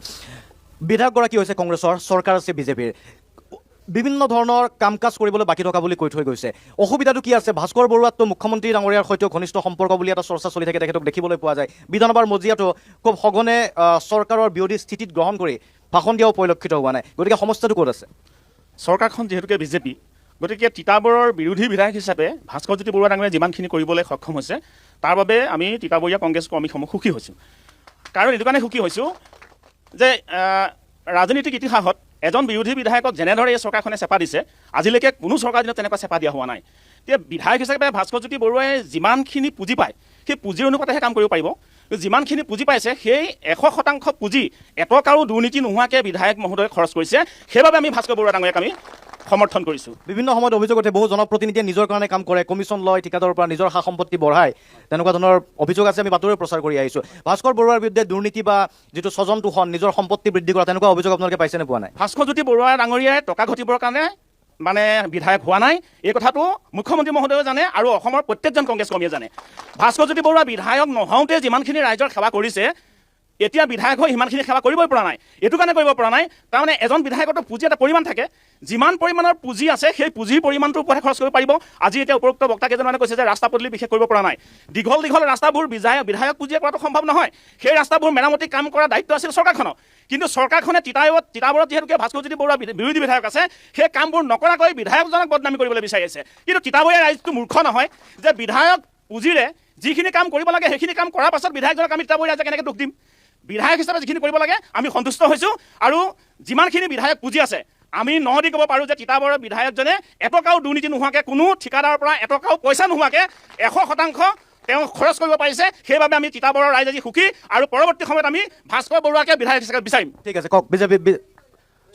বিধায়কগৰাকী হৈছে কংগ্ৰেছৰ, চৰকাৰ আছে বিজেপিৰ, বিভিন্ন ধৰণৰ কাম কাজ কৰিবলৈ বাকী থকা বুলি কৈ থৈ গৈছে। অসুবিধাটো কি আছে? ভাস্কৰ বৰুৱাতো মুখ্যমন্ত্ৰী ডাঙৰীয়াৰ সৈতেও ঘনিষ্ঠ সম্পৰ্ক বুলি এটা চৰ্চা চলি থাকে, তেখেতক দেখিবলৈ পোৱা যায়। বিধানসভাৰ মজিয়াতো খুব সঘনে চৰকাৰৰ বিৰোধী স্থিতিত গ্ৰহণ কৰি ভাষণ দিয়াও পৰিলক্ষিত হোৱা নাই। গতিকে সমস্যাটো ক'ত আছে? চৰকাৰখন যিহেতুকে বিজেপি, গতিকে তিতাবৰৰ বিৰোধী বিধায়ক হিচাপে ভাস্কৰ জ্যোতি বৰুৱা ডাঙৰীয়াই যিমানখিনি কৰিবলৈ সক্ষম হৈছে, তাৰ বাবে আমি তিতাবৰীয়া কংগ্ৰেছ কৰ্মীসমূহ সুখী হৈছোঁ। কাৰণ এইটো কাৰণে সুখী হৈছোঁ যে ৰাজনীতিক ইতিহাসত এজন বিৰোধী বিধায়কক যেনেদৰে এই চৰকাৰখনে চেপা দিছে, আজিলৈকে কোনো চৰকাৰ দিনত তেনেকুৱা চেপা দিয়া হোৱা নাই। এতিয়া বিধায়ক হিচাপে ভাস্কৰজ্যোতি বৰুৱাই যিমানখিনি পুঁজি পায় সেই পুঁজিৰ অনুপাতেহে কাম কৰিব পাৰিব। যিমানখিনি পুঁজি পাইছে সেই 100% পুঁজি এটকাৰো দুৰ্নীতি নোহোৱাকৈ বিধায়ক মহোদয়ে খৰচ কৰিছে। সেইবাবে আমি ভাস্কৰ বৰুৱা ডাঙৰীয়াক আমি সমৰ্থন কৰিছোঁ। বিভিন্ন সময়ত অভিযোগ উঠে বহু জনপ্ৰতিনিধিয়ে নিজৰ কাৰণে কাম কৰে, কমিশ্যন লয়, ঠিকাদাৰৰ পৰা নিজৰ সা সম্পত্তি বঢ়ায়, তেনেকুৱা ধৰণৰ অভিযোগ আছে। আমি বাতৰি প্ৰচাৰ কৰি আহিছোঁ। ভাস্কৰ বৰুৱাৰ বিৰুদ্ধে দুৰ্নীতি বা যিটো স্বজন তোষণ, নিজৰ সম্পত্তি বৃদ্ধি কৰা, তেনেকুৱা অভিযোগ আপোনালোকে পাইছেনে পোৱা নাই? ভাস্কৰজ্যোতি বৰুৱা ডাঙৰীয়াই টকা ঘটিবৰ কাৰণে মানে বিধায়ক হোৱা নাই, এই কথাটো মুখ্যমন্ত্ৰী মহোদয়ে জানে আৰু অসমৰ প্ৰত্যেকজন কংগ্ৰেছ কৰ্মীয়ে জানে। ভাস্কৰজ্যোতি বৰুৱা বিধায়ক নহওঁতে যিমানখিনি ৰাইজৰ সেৱা কৰিছে, এতিয়া বিধায়ক হৈ সিমানখিনি সেৱা কৰিবই পৰা নাই। এইটো কাৰণে কৰিব পৰা নাই, তাৰমানে এজন বিধায়কতো পুঁজি এটা পৰিমাণ থাকে, যিমান পৰিমাণৰ পুঁজি আছে সেই পুঁজিৰ পৰিমাণটোৰ ওপৰতহে খৰচ কৰিব পাৰিব। আজি এতিয়া উপৰোক্ত বক্তা কেইজনমানে কৈছে যে ৰাস্তা পদূলি বিশেষ কৰিব পৰা নাই। দীঘল দীঘল ৰাস্তাবোৰ বিধায়ক পুঁজিয়ে কৰাটো সম্ভৱ নহয়। সেই ৰাস্তাবোৰ মেৰামতি কাম কৰাৰ দায়িত্ব আছিল চৰকাৰখনৰ, কিন্তু চৰকাৰখনে তিতাবৰত যিহেতুকে ভাস্কৰজ্যোতি বৰুৱা বিৰোধী বিধায়ক আছে, সেই কামবোৰ নকৰাকৈ বিধায়কজনক বদনামী কৰিবলৈ বিচাৰি আছে। কিন্তু তিতাবৰীয়া ৰাইজটো মূৰ্খ নহয় যে বিধায়ক পুঁজিৰে যিখিনি কাম কৰিব লাগে সেইখিনি কাম কৰাৰ পাছত বিধায়কজনক আমি তিতাবৰীয়া ৰাইজে কেনেকৈ দুখ দিম? বিধায়ক হিচাপে যিখিনি কৰিব লাগে আমি সন্তুষ্ট হৈছোঁ, আৰু যিমানখিনি বিধায়ক পুঁজি আছে আমি দি ক'ব পাৰোঁ যে তিতাবৰৰ বিধায়কজনে এটকাও দুৰ্নীতি নোহোৱাকৈ, কোনো ঠিকাদাৰৰ পৰা এটকাও পইচা নোহোৱাকৈ 100% তেওঁ খৰচ কৰিব পাৰিছে। সেইবাবে আমি তিতাবৰৰ ৰাইজ আজি সুখী, আৰু পৰৱৰ্তী সময়ত আমি ভাস্কৰ বৰুৱাকে বিধায়ক হিচাপে বিচাৰিম। ঠিক আছে, কওক।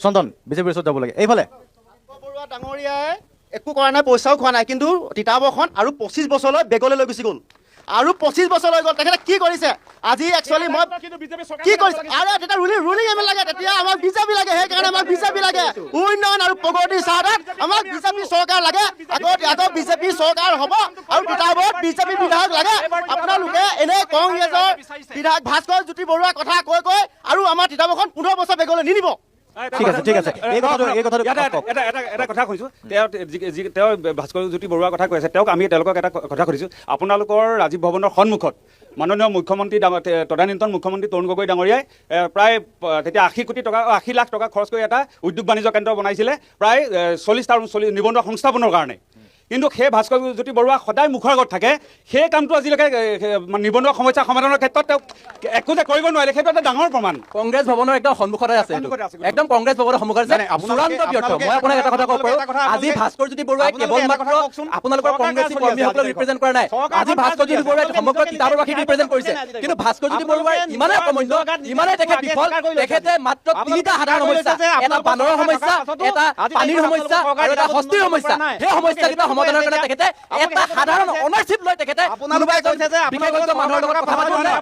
চন্দন, বিজেপিৰ ওচৰত যাব লাগে এইফালে। ভাস্কৰ বৰুৱা ডাঙৰীয়াই একো কৰা নাই, পইচাও খোৱা নাই, কিন্তু তিতাবৰখন আৰু 25 বছৰলৈ বেগলৈ লৈ গুচি গ'ল, আৰু 25 বছৰ লৈ গ'ল। তেখেতে কি কৰিছে আজি একচুৱেলি মই কি কৰিছে? আৰু তেতিয়া ৰুলিং এম এল লাগে, তেতিয়া আমাক বিজেপি লাগে, সেইকাৰণে আমাক বিজেপি লাগে। উন্নয়ন আৰু প্ৰগতিৰ চাহত আমাক বিজেপি চৰকাৰ লাগে। আকৌ বিজেপি চৰকাৰ হ'ব আৰু তিতাবৰত বিজেপি বিধায়ক লাগে। আপোনালোকে এনে কংগ্ৰেছৰ বিধায়ক ভাস্কৰজ্যোতি বৰুৱাৰ কথা কৈ আৰু আমাৰ তিতাবৰখন 15 বছৰ বেগলৈ নিনিব। ঠিক আছে, ঠিক আছে। এই কথাটো এটা কথা কৈছোঁ, তেওঁ ভাস্কৰজ্যোতি বৰুৱাৰ কথা কৈ আছে, তেওঁলোকক এটা কথা সুধিছোঁ। আপোনালোকৰ ৰাজীৱ ভৱনৰ সন্মুখত মাননীয় মুখ্যমন্ত্ৰী তদানীন্তন মুখ্যমন্ত্ৰী তৰুণ গগৈ ডাঙৰীয়াই প্ৰায় তেতিয়া 80 লাখ টকা খৰচ কৰি এটা উদ্যোগ বাণিজ্য কেন্দ্ৰ বনাইছিলে, প্ৰায় 40টা নিবনুৱা সংস্থাপনৰ কাৰণে। কিন্তু সেই ভাস্কৰজ্যোতি বৰুৱা সদায় মুখৰ আগত থাকে, সেই কামটো আজিলৈকে নিবনুৱা সমস্যা সমাধানৰ ক্ষেত্ৰত তেওঁক একো যে কৰিব নোৱাৰিলে, সেইটো এটা ডাঙৰ প্ৰমাণ। কংগ্ৰেছ ভৱনৰ একদম সন্মুখতে আছে, একদম কংগ্ৰেছ ভৱনৰ সন্মুখত আছে, চূড়ান্ত ব্যৰ্থ। মই আপোনাক এটা কথা ক'ব পাৰোঁ, আজি ভাস্কৰজ্যোতি বৰুৱাই কেৱল মাত্ৰ আপোনালোকৰ কংগ্ৰেছী কৰ্মীসকলক ৰিপ্ৰেজেণ্ট কৰা নাই, আজি ভাস্কৰজ্যোতি বৰুৱাই সমগ্ৰ তিতাবৰবাসীক ৰিপ্ৰেজেণ্ট কৰিছে। কিন্তু ভাস্কৰজ্যোতি বৰুৱাই ইমানেই অকমন্য, ইমানেই তেখেত বিফল, তেখেতে মাত্ৰ 3টা সাধাৰণ সমস্যা, এটা বানৰৰ সমস্যা, এটা পানীৰ সমস্যা আৰু এটা হস্তিৰ সমস্যা, সেই সমস্যাকেইটা সমাধানৰ কাৰণে তেখেতে এটা সাধাৰণ অনাৰশ্বিপ লৈ তেখেতে বিশেষজ্ঞ মানুহৰ লগত কথা পাতিব নাই।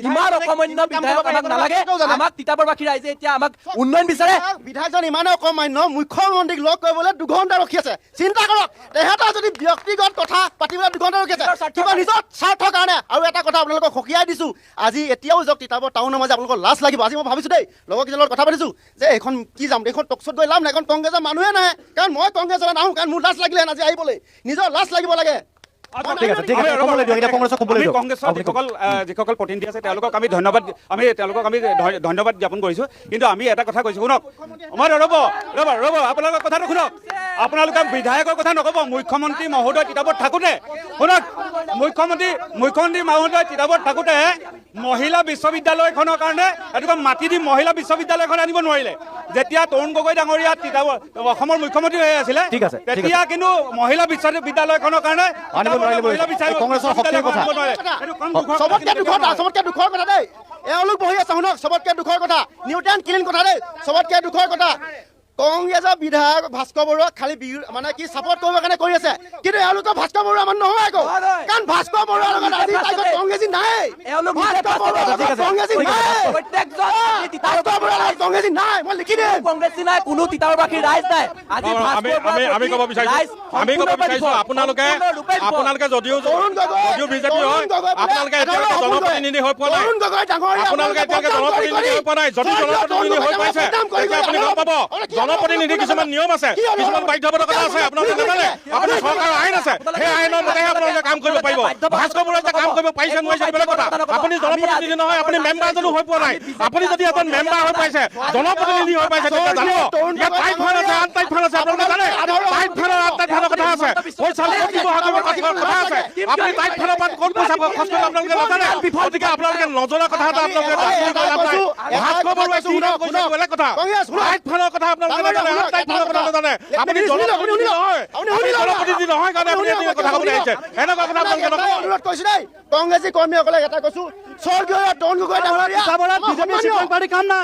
ইমান অকমান্য বিধায়ক আমাক নালাগে, আমাক তিতাবৰবাসী ৰাইজে এতিয়া আমাক উন্নয়ন বিচাৰে। বিধায়কজন ইমানে অকমান্য, মুখ্যমন্ত্ৰীক লগ কৰিবলৈ 2 ঘণ্টা ৰখি আছে। চিন্তা কৰক, তেখেতৰ যদি ব্যক্তিগত কথা পাতিবলৈ 2 ঘণ্টা ৰখি আছে, কিবা নিজৰ স্বাৰ্থৰ কাৰণে। আৰু এটা কথা আপোনালোকক সকীয়াই দিছোঁ, আজি এতিয়াও যাওক তিতাবৰ টাউনৰ মাজে আপোনালোকৰ লাজ লাগিব। আজি মই ভাবিছোঁ দেই, লগৰ কেইজনৰ লগত কথা পাতিছোঁ যে এইখন কি যাম, এইখন টকশ্বত গৈ লাভ নাই, এখন কংগ্ৰেছৰ মানুহে নাহে, কাৰণ মই কংগ্ৰেছলৈ নাহোঁ, কাৰণ মোৰ লাজ লাগিলে আজি আহিবলৈ, নিজৰ লাজ লাগিব লাগে। ঠিক আছে, ঠিক আছে, ক'বলৈ দিয়ক, এতিয়া কংগ্ৰেছক ক'বলৈ দিয়ক। কংগ্ৰেছৰ যিসকল প্ৰতিনিধি আছে তেওঁলোকক আমি ধন্যবাদ জ্ঞাপন কৰিছোঁ। কিন্তু আমি এটা কথা কৈছোঁ, শুনক, ৰ'ব আপোনালোকৰ কথাটো শুনক। আপোনালোকে বিধায়কৰ কথা নক'ব, মুখ্যমন্ত্ৰী মহোদয় তিতাবৰত থাকোঁতে, শুনক, মুখ্যমন্ত্ৰী মহোদয় তিতাবৰত থাকোঁতে মহিলা বিশ্ববিদ্যালয়খনৰ কাৰণে এটুকুৰা মাটি দি মহিলা বিশ্ববিদ্যালয়খন আনিব নোৱাৰিলে। যেতিয়া তৰুণ গগৈ ডাঙৰীয়া অসমৰ মুখ্যমন্ত্ৰী হৈ আছিলে, তেতিয়া কিন্তু মহিলা বিশ্ববিদ্যালয়খনৰ কাৰণে চবতকে দুখৰ কথা দেই, এওঁলোক বহি আছে, শুনক, চবতকে দুখৰ কথা, নিউট্ৰেন ক্লিন কথা দেই, চবতকে দুখৰ কথা, কংগ্ৰেছৰ বিধায়ক ভাস্কৰ বৰুৱাক খালি মানে কি ছাপৰ্ট কৰিবৰ কাৰণে কৰি আছে, কিন্তু এওঁলোকৰ ভাস্কৰ বৰুৱা মানুহ নহয় আকৌ, কাৰণ ভাস্কৰ বৰুৱাৰ লগত আজি কংগ্ৰেছী নাই, কংগ্ৰেছী নাই, মই লিখি দিম, কংগ্ৰেছী নাই, কোনো তিতাবৰবাসীৰ ৰাইজ নাই। আমি ক'ব বিচাৰিছোঁ আপোনালোকে যদিও বিজেপি হয়, আপোনালোকে এতিয়ালৈকে জনপ্ৰতিনিধি হৈ পোৱা নাই, যদি জনপ্ৰতিনিধি হৈ পাইছে তেতিয়া আপুনি গম পাব জনপ্ৰতিনিধি কিছুমান নিয়ম আছে, কিছুমান বাধ্যবাধকতা আছে, আপোনালোকে নাজানে। আপোনাৰ চৰকাৰৰ আইন আছে, সেই আইনৰ মতেহে আপোনালোকে কাম কৰিব পাৰিব। ভাস্কৰ বৰুৱাই যে কাম কৰিব পাৰিছে নোৱাৰিছে বেলেগ কথা, আপুনি জনপ্ৰতিনিধি নহয়, আপুনি মেম্বাৰ জানো হৈ পোৱা নাই। আপুনি যদি এজন মেম্বাৰ হৈ পাইছে, জনপ্ৰতিনিধি হৈ পাইছে, তেতিয়া জানিব ইয়াত টাইট ফান আছে, আন টাইট ফান আছে, আপোনালোকে জানে টাইট ফান আৰু আন টাইট ফালৰ কথা আছে, পইচা ক'ত ব্যৱহাৰ কৰিব কথা আছে। আপুনি টাইট ফালৰ পৰা ক'ত পইচা খৰচ কৰিব আপোনালোকে নাজানে। গতিকে আপোনালোকে নজনা কথা এটা আপোনালোকে ভাস্কৰ বৰুৱাই কি নাম কৈছে বেলেগ কথা। টাইট ফালৰ কথা আপোনালোকে নাজানে, টাইট ফালৰ কথা নাজানে। আপুনি জনপ্ৰতিনিধি নহয়, আপুনি জনপ্ৰতিনিধি নহয় কাৰণে আপুনি এই কথা ক'বলৈ আহিছে। এনেকুৱা কথা আপোনালোকে নকয়। অনুৰোধ কৰিছো দেই কংগ্ৰেছী কৰ্মীসকলে এটা কৈছো, স্বৰ্গীয় তৰুণ গগৈ ডাঙৰীয়া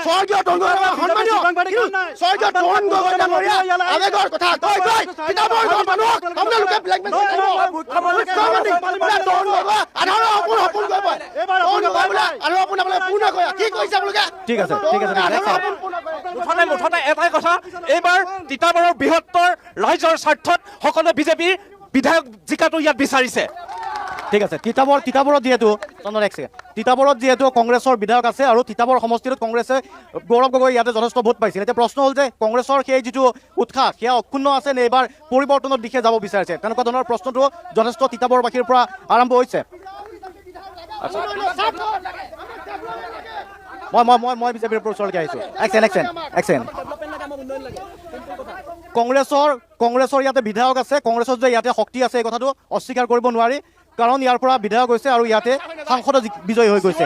স্বৰ্গীয় তৰুণ গগৈ সন্মানীয় স্বৰ্গীয় তৰুণ গগৈ ডাঙৰীয়া আবেগৰ কথা কৈ কৈ কিতাপৰ মানুহক আপোনালোকে ব্লেকমেইল কৰিব। তৰুণ গগৈ আধাৰৰ সপোন সপোন কৰিব। তৰুণ গগৈ বোলে আধাৰৰ সপোন আপোনালোকে পূৰ্ণ কৰে। কি কৰিছে আপোনালোকে? ঠিক আছে ঠিক আছে মুঠতে এটাই কথা, এইবাৰ তিতাবৰৰ বৃহত্তৰ ৰাইজৰ স্বাৰ্থত সকলোৱে বিজেপিৰ বিধায়ক জিকাটো ইয়াত বিচাৰিছে। ঠিক আছে। তিতাবৰত যিহেতু তিতাবৰত যিহেতু কংগ্ৰেছৰ বিধায়ক আছে আৰু তিতাবৰ সমষ্টিটোত কংগ্ৰেছে গৌৰৱ গগৈ ইয়াতে যথেষ্ট ভোট পাইছিল। এতিয়া প্ৰশ্ন হ'ল যে কংগ্ৰেছৰ সেই যিটো উৎসাহ সেয়া অক্ষুণ্ণ আছে নে এইবাৰ পৰিৱৰ্তনৰ দিশে যাব বিচাৰিছে? তেনেকুৱা ধৰণৰ প্ৰশ্নটো যথেষ্ট তিতাবৰবাসীৰ পৰা আৰম্ভ হৈছে। মই বিজেপিৰ ওচৰলৈকে আহিছোঁ। একচেণ্ট কংগ্ৰেছৰ ইয়াতে বিধায়ক আছে, কংগ্ৰেছৰ যে ইয়াতে শক্তি আছে এই কথাটো অস্বীকাৰ কৰিব নোৱাৰি, কাৰণ ইয়াৰ পৰা বিধায়ক হৈছে আৰু ইয়াতে সাংসদ বিজয়ী হৈ গৈছে।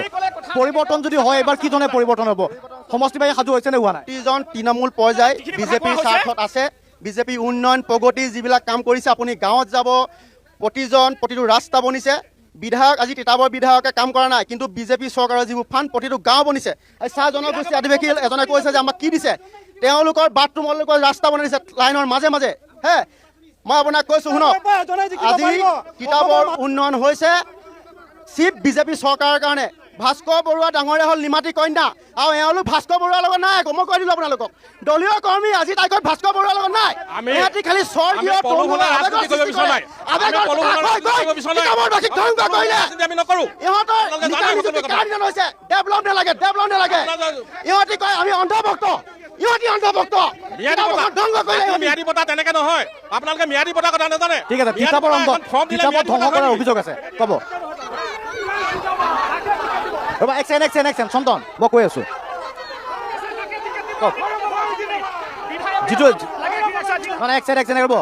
পৰিৱৰ্তন যদি হয় এবাৰ কি ধৰণে পৰিৱৰ্তন হ'ব? সমষ্টিবাহী সাজু হৈছে নে হোৱা নাই? প্ৰতিজন তৃণমূল পৰ্যায় বিজেপিৰ স্বাৰ্থত আছে। বিজেপি উন্নয়ন প্ৰগতি যিবিলাক কাম কৰিছে, আপুনি গাঁৱত যাব, প্ৰতিটো ৰাস্তা বনিছে। বিধায়ক আজি তিতাবৰ বিধায়কে কাম কৰা নাই, কিন্তু বিজেপি চৰকাৰৰ যিবোৰ ফাণ্ড প্ৰতিটো গাঁও বনিছে। চাহ জনগোষ্ঠী আদিবাসী এজনে কৈছে যে আমাক কি দিছে, তেওঁলোকৰ বাথৰুমলৈকে ৰাস্তা বনাই দিছে লাইনৰ মাজে মাজে। হে মই আপোনাক কৈছোঁ শুনক, আজি তিতাবৰ উন্নয়ন হৈছে চিফ বিজেপি চৰকাৰৰ কাৰণে। ভাস্কৰ বৰুৱা ডাঙৰীয়া হ'ল নিমাতী কন্যা, আৰু এওঁলোক ভাস্কৰ বৰুৱাৰ লগত নাই। মই কৈ দিলোঁ আপোনালোকক, দলীয় কৰ্মী আজি তাইকত ভাস্কৰ বৰুৱাৰ লগত নাই। ইহঁতি খালি স্বৰ্গীয় ডেভলপ নালাগে। ইহঁতি কয় আমি অন্ধভক্ত, ইহঁতি অন্ধভক্ত। ম্যাদী বঁটা তেনেকে নহয়, আপোনালোকে ম্যাদী বঁটা কথা নাজানে। ঠিক আছে। তিতাবৰ ধ্বংস কৰাৰ অভিযোগ আছে, ক'ব ৰ'বা। একচেণ্ট চন্দন, মই কৈ আছোঁ যিটো মানে একচেণ্ট ৰ'ব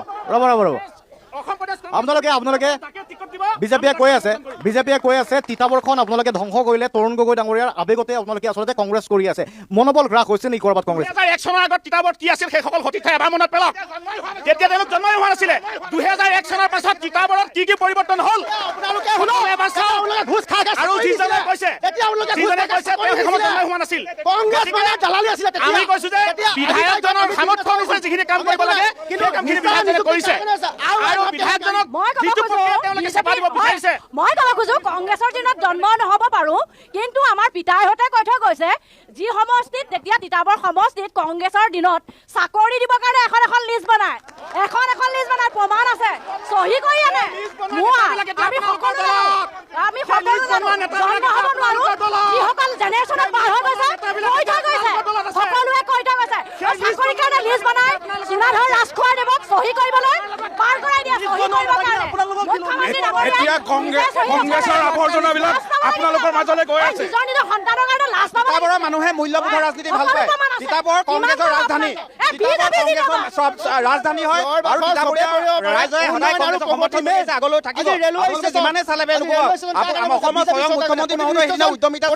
আপোনালোকে বিজেপিয়ে কৈ আছে তিতাবৰখন আপোনালোকে ধ্বংস কৰিলে তৰুণ গগৈ ডাঙৰীয়াৰ আবেগতে আপোনালোকে আচলতে কংগ্ৰেছ কৰি আছে। মনোবল হ্ৰাস হৈছে নেকি ক'ৰবাত কংগ্ৰেছ? 2001 চনৰ আগত তিতাবৰত কি আছিল সেইসকল সঠিক ঠাই এবাৰ মনত পেলাওক। তেতিয়া তেওঁলোক জন্মই হোৱা নাছিলে। 2001 চনৰ পাছত তিতাবৰত কি পৰিৱৰ্তন হ'ল আপোনালোকে আৰু যিজনে কৈছে তেওঁ সেই সময়ত জন্মই হোৱা নাছিল। আমি কৈছো যে বিধায়কজনৰ সামৰ্থ্য অনুসৰি যিখিনি কাম কৰিব লাগে সেই কামখিনি বিধায়কজনে কৰিছে, আৰু বিধায়কজনক যিটো প্ৰক্ৰিয়া তেওঁলোকে চেপা দিব বিচাৰিছে। মই ক'ব খোজো কংগ্ৰেছৰ দিনত জন্ম নহ'ব পাৰোঁ, কিন্তু আমাৰ পিতাইহঁতে কৈ থৈ গৈছে যি সমষ্টিত তেতিয়া তিতাবৰ সমষ্টিত কংগ্ৰেছৰ দিনত চাকৰি দিবৰ কাৰণে এখন লিষ্ট বনায়, এখন লিষ্ট বনায়, প্ৰমাণ আছে, চহী কৰি আনে। আমি সকলো জন্ম হ'ব নোৱাৰো, যিসকল জেনেৰেশ্যনত পাৰ হৈ গৈছে কৈ থৈ গৈছে, সকলোৱে কৈ থৈ গৈছে চাকৰিৰ কাৰণে লিষ্ট বনায়, চুনাধৰ ৰাজখোৱাৰ দেৱক চহী কৰিবলৈ পাৰ কৰাই দিয়ে, চহী কৰিবৰ কাৰণে। এতিয়া কংগ্ৰেছৰ আৱৰ্জনাবিলাক আপোনালোকৰ মাজলৈ গৈ আছে। নিজৰ সন্তানৰ কাৰণে লাজ পাব। তিতাবৰৰ মানুহে মূল্যবোধৰ ৰাজনীতি ভাল পায়। তিতাবৰ কংগ্ৰেছৰ ৰাজধানী, চব ৰাজধানী হয়, আৰু তিতাবৰীয়া ৰাইজে সদায় কংগ্ৰেছক সমৰ্থন কৰিছে, আগলৈ থাকিব। আপোনালোকে যিমানে চালে বেয়া নহ'ব। অসমৰ স্বয়ং মুখ্যমন্ত্ৰী মহোদয় সেইদিনা উদ্যমিতা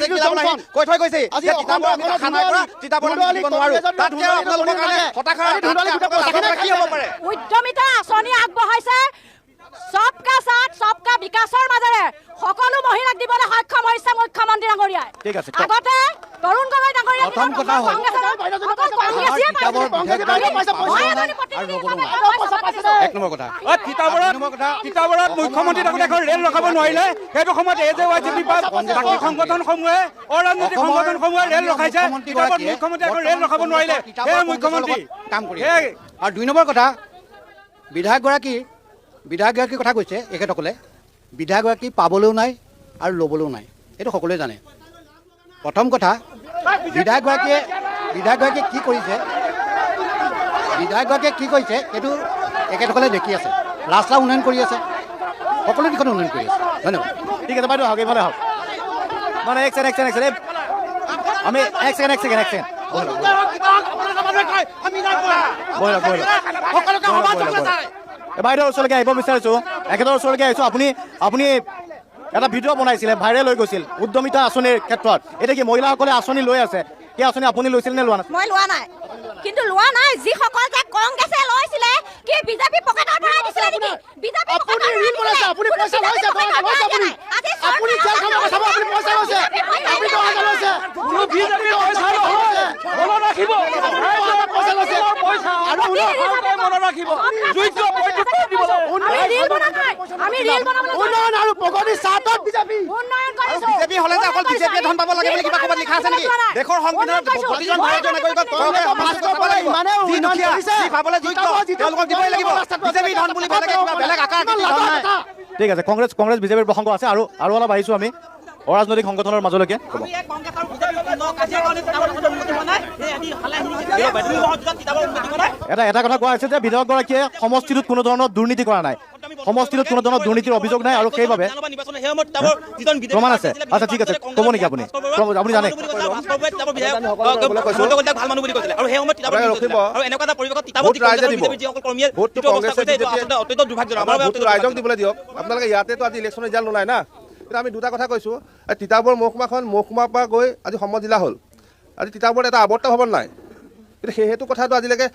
কৈ থৈ গৈছে যে তিতাবৰ আমি আশা নাই কৰা, তিতাবৰ আমি দিব নোৱাৰো। তাতকৈ আপোনালোকৰ কাৰণে হতাশা কি হ'ব পাৰে? উদ্যমিতা আঁচনি আগবঢ়াইছে, সবকা সাথ সবকা বিকাশৰ মাজেৰে সকলো মহিলাক দিবলৈ সক্ষম হৈছে মুখ্যমন্ত্ৰী ডাঙৰীয়াই। ঠিক আছে। আগতে তৰুণ গগৈ ডাঙৰীয়া প্ৰথম কথা হ'ল এক নম্বৰ কথা, তিতাবৰত মুখ্যমন্ত্ৰী থাকোঁতে এখন ৰেল ৰখাব নোৱাৰিলে, সেইটো সময়ত AJYJP বাকী সংগঠনসমূহে অৰাজনৈতিক সংগঠনসমূহে ৰেল ৰখাইছে। তিতাবৰত মুখ্যমন্ত্ৰী এখন ৰেল ৰখাব নোৱাৰিলে, সেই মুখ্যমন্ত্ৰী কাম কৰি আছে। আৰু 2 নম্বৰ কথা, বিধায়কগৰাকীৰ কথা কৈছে এখেতসকলে, বিধায়কগৰাকী পাবলৈও নাই আৰু ল'বলৈও নাই, এইটো সকলোৱে জানে। প্ৰথম কথা, বিধায়কগৰাকীয়ে কি কৰিছে, সেইটো এখেতসকলে দেখি আছে। ৰাস্তা উন্নয়ন কৰি আছে, সকলো দিশত উন্নয়ন কৰি আছে। ধন্যবাদ। ঠিক আছে বাইদেউ, এইফালে আহক। মানে একচেণ্ট আমি একচেণ্ট বাইদেউৰ ওচৰলৈকে আহিব বিচাৰিছোঁ, এখেতৰ ওচৰলৈকে আহিছোঁ। আপুনি এটা ভিডিঅ' বনাইছিলে, ভাইৰেল হৈ গৈছিল উদ্যমিতা আঁচনিৰ ক্ষেত্ৰত। এতিয়া কি মহিলাসকলে আঁচনি লৈ আছে, সেই আঁচনি আপুনি লৈছিল নে লোৱা নাছিল? মই লোৱা নাই, কিন্তু লোৱা নাই যিসকল যে কংগ্ৰেছে লৈছিলে, কি বিজেপি পকেটৰ পৰা দিছিলে নেকি? বিজেপি আপুনি ঋণ বনাইছে, আপুনি পইচা লৈছে, আপুনি জেল খাব চাব, আপুনি পইচা লৈছে, আপুনি টকা লৈছে, বিজেপি পইচা লৈছে, মনত ৰাখিব, পইচা লৈছে, আৰু মনত ৰাখিব, উন্নয়ন আৰু প্ৰগতিৰ স্বাৰ্থত বিজেপি হ'লে যে অকল বিজেপিয়ে ধন পাব লাগে বুলি কিবা ক'ৰবাত লিখা আছে নেকি? দেশৰ সংবিধানত প্ৰতিজন ভাৰতীয় নাগৰিকক ইমানে উন্নয়ন কৰিছে, খাবলৈ যোগ্য তেওঁলোকক দিবই লাগিব। বিজেপি ধন বুলি বেলেগ আকাৰ ঠিক আছে, কংগ্ৰেছ বিজেপিৰ প্ৰসংগ আছে আৰু অলপ আহিছোঁ আমি অৰাজনৈতিক সংগঠনৰ মাজলৈকে। এটা কথা কোৱা হৈছে যে বিধায়কগৰাকীয়ে সমষ্টিটোত কোনো ধৰণৰ দুৰ্নীতি কৰা নাই, সমষ্টিটোত কোনো ধৰণৰ দুৰ্নীতিৰ অভিযোগ নাই আৰু সেইবাবে প্ৰমাণ আছে। আচ্ছা ঠিক আছে, ক'ব নেকি আপুনি? আপুনি জানে ৰাইজক দিবলৈ দিয়ক। আপোনালোকে ইয়াতেতো আজি ইলেকশ্যনৰ ৰিজাল্ট নোলায় না। আমি দুটা কথা কৈছোঁ, তিতাবৰ মহকুমাৰ পৰা গৈ আজি সম জিলা হ'ল। আজি তিতাবৰত এটা আৱৰ্ত ভৱন নাই, কিন্তু সেইটো কথাটো আজিলৈকে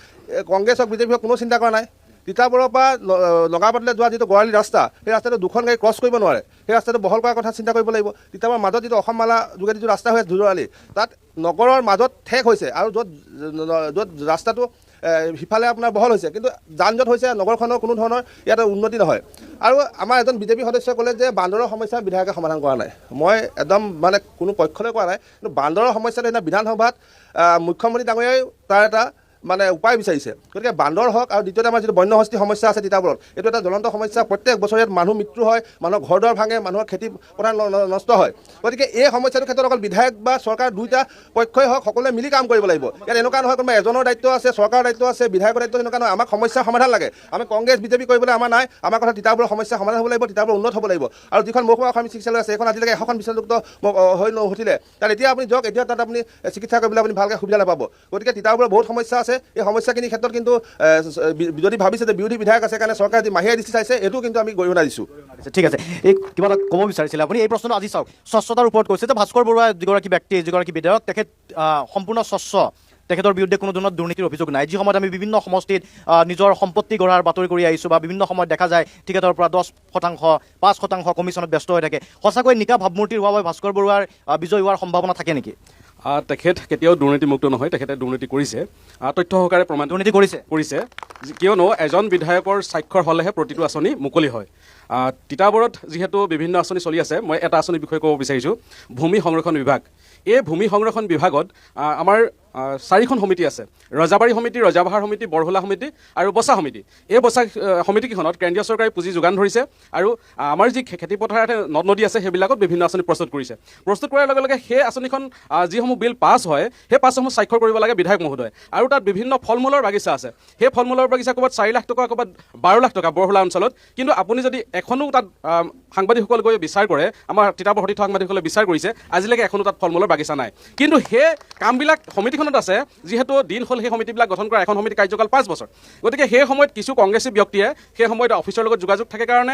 কংগ্ৰেছ হওক বিজেপি হওক কোনো চিন্তা কৰা নাই। তিতাবৰৰ পৰা নগাপাটলৈ যোৱা যিটো গৰালি ৰাস্তা, সেই ৰাস্তাটো দুখন গাড়ী ক্ৰছ কৰিব নোৱাৰে, সেই ৰাস্তাটো বহল কৰাৰ কথা চিন্তা কৰিব লাগিব। তিতাবৰৰ মাজত যিটো অসম মালা যোগেদি যিটো ৰাস্তা হৈ আছে ধুজৰালি, তাত নগৰৰ মাজত ঠেক হৈছে আৰু য'ত ৰাস্তাটো সিফালে আপোনাৰ বহল হৈছে, কিন্তু যান জঁট হৈছে, নগৰখনৰ কোনো ধৰণৰ ইয়াত উন্নতি নহয়। আৰু আমাৰ এজন বিজেপি সদস্যই ক'লে যে বান্দৰৰ সমস্যা বিধায়কে সমাধান কৰা নাই। মই একদম কোনো পক্ষলৈ কোৱা নাই, কিন্তু বান্দৰৰ সমস্যাটো সেইদিনা বিধানসভাত মুখ্যমন্ত্ৰী ডাঙৰীয়াই তাৰ এটা উপায় বিচাৰিছে। গতিকে বান্দৰ হওক আৰু দ্বিতীয়তে আমাৰ যিটো বন্যহস্তী সমস্যা আছে তিতাবৰত, এইটো এটা জ্বলন্ত সমস্যা। প্ৰত্যেক বছৰে ইয়াত মানুহ মৃত্যু হয়, মানুহৰ ঘৰ দুৱাৰ ভাঙে, মানুহৰ খেতি পথাৰ নষ্ট হয়। গতিকে এই সমস্যাটোৰ ক্ষেত্ৰত অকল বিধায়ক বা চৰকাৰ দুয়োটা পক্ষই হওক সকলোৱে মিলি কাম কৰিব লাগিব। ইয়াত এনেকুৱা নহয় কোনোবা এজনৰ দায়িত্ব আছে, চৰকাৰৰ দায়িত্ব আছে, বিধায়কৰ দায়িত্ব এনেকুৱা নহয়। আমাক সমস্যাৰ সমাধান লাগে। আমি কংগ্ৰেছ বিজেপি কৰিবলৈ আমাৰ নাই, আমাৰ কথা তিতাবৰৰ সমস্যা সমাধান হ'ব লাগিব, তিতাবৰ উন্নত হ'ব লাগিব। আৰু যিখন মহকুমা অসমী চিকিৎসালয় আছে, এইখন আজিলৈকে 100খন বিচনাযুক্ত হৈ নুঠিলে, তাত এতিয়া আপুনি যাওক, এতিয়া তাত আপুনি চিকিৎসা কৰিবলৈ আপুনি ভালকৈ সুবিধা নাপাব। গতিকে তিতাবৰৰ বহুত সমস্যা আছে। এই সমস্যাখিনি ক্ষেত্ৰত কিন্তু যদি ভাবিছে যে বিৰোধী বিধায়ক আছে কাৰণে চৰকাৰে যি মাহিয়া দৃষ্টি চাইছে, এইটো কিন্তু আমি গৰিহণা দিছোঁ। ঠিক আছে, এই কিবা এটা ক'ব বিচাৰিছিলে আপুনি? এই প্ৰশ্নটো আজি চাওক, স্বচ্ছতাৰ ওপৰত কৈছে যে ভাস্কৰ বৰুৱা যিগৰাকী ব্যক্তি, যিগৰাকী বিধায়ক, তেখেত সম্পূৰ্ণ স্বচ্ছ, তেখেতৰ বিৰুদ্ধে কোনো ধৰণৰ দুৰ্নীতিৰ অভিযোগ নাই। যি সময়ত আমি বিভিন্ন সমষ্টিত নিজৰ সম্পত্তি গঢ়াৰ বাতৰি কৰি আহিছোঁ বা বিভিন্ন সময়ত দেখা যায় ঠিকাদাৰৰ পৰা 10%, 5% কমিশ্যনত ব্যস্ত হৈ থাকে, সঁচাকৈ নিকা ভাৱমূৰ্তিৰ হোৱা ভাস্কৰ বৰুৱাৰ বিজয় হোৱাৰ সম্ভাৱনা থাকে নেকি? তেখেত কেতিয়াও দুৰ্নীতিমুক্ত নহয়, তেখেতে দুৰ্নীতি কৰিছে, তথ্য সহকাৰে প্ৰমাণ দুৰ্নীতি কৰিছে, কিয়নো এজন বিধায়কৰ স্বাক্ষৰ হ'লেহে প্ৰতিটো আঁচনি মুকলি হয়। তিতাবৰত যিহেতু বিভিন্ন আঁচনি চলি আছে, মই এটা আঁচনিৰ বিষয়ে ক'ব বিচাৰিছোঁ, ভূমি সংৰক্ষণ বিভাগ। এই ভূমি সংৰক্ষণ বিভাগত আমাৰ 4খন সমিতি আছে, ৰজাবাৰী সমিতি, ৰজাবাহাৰ সমিতি, বৰহোলা সমিতি আৰু বচা সমিতি। এই বচা সমিতিকেইখনত কেন্দ্ৰীয় চৰকাৰে পুঁজি যোগান ধৰিছে আৰু আমাৰ যি খেতিপথাৰত নদ নদী আছে সেইবিলাকত বিভিন্ন আঁচনি প্ৰস্তুত কৰিছে। প্ৰস্তুত কৰাৰ লগে লগে সেই আঁচনিখন যিসমূহ বিল পাছ হয়, সেই পাছসমূহ স্বাক্ষৰ কৰিব লাগে বিধায়ক মহোদয়। আৰু তাত বিভিন্ন ফল মূলৰ বাগিচা আছে, সেই ফল মূলৰ বাগিচা ক'ৰবাত 4 লাখ টকা, ক'ৰবাত 12 লাখ টকা বৰহোলা অঞ্চলত। কিন্তু আপুনি যদি এখনো তাত সাংবাদিকসকল গৈ বিচাৰ কৰে, আমাৰ তিতাবৰ সতীৰ্থ সাংবাদিকসকলে বিচাৰ কৰিছে, আজিলৈকে এখনো তাত ফল মূলৰ বাগিচা নাই। কিন্তু সেই কামবিলাক সমিতিখন আছে, যিহেতু দিন হ'ল সেই সমিতিবিলাক গঠন কৰা, এখন সমিতি কাৰ্যকাল 5 বছৰ। গতিকে সেই সময়ত কিছু কংগ্ৰেছী ব্যক্তিয়ে সেই সময়ত অফিচৰ লগত যোগাযোগ থাকে কাৰণে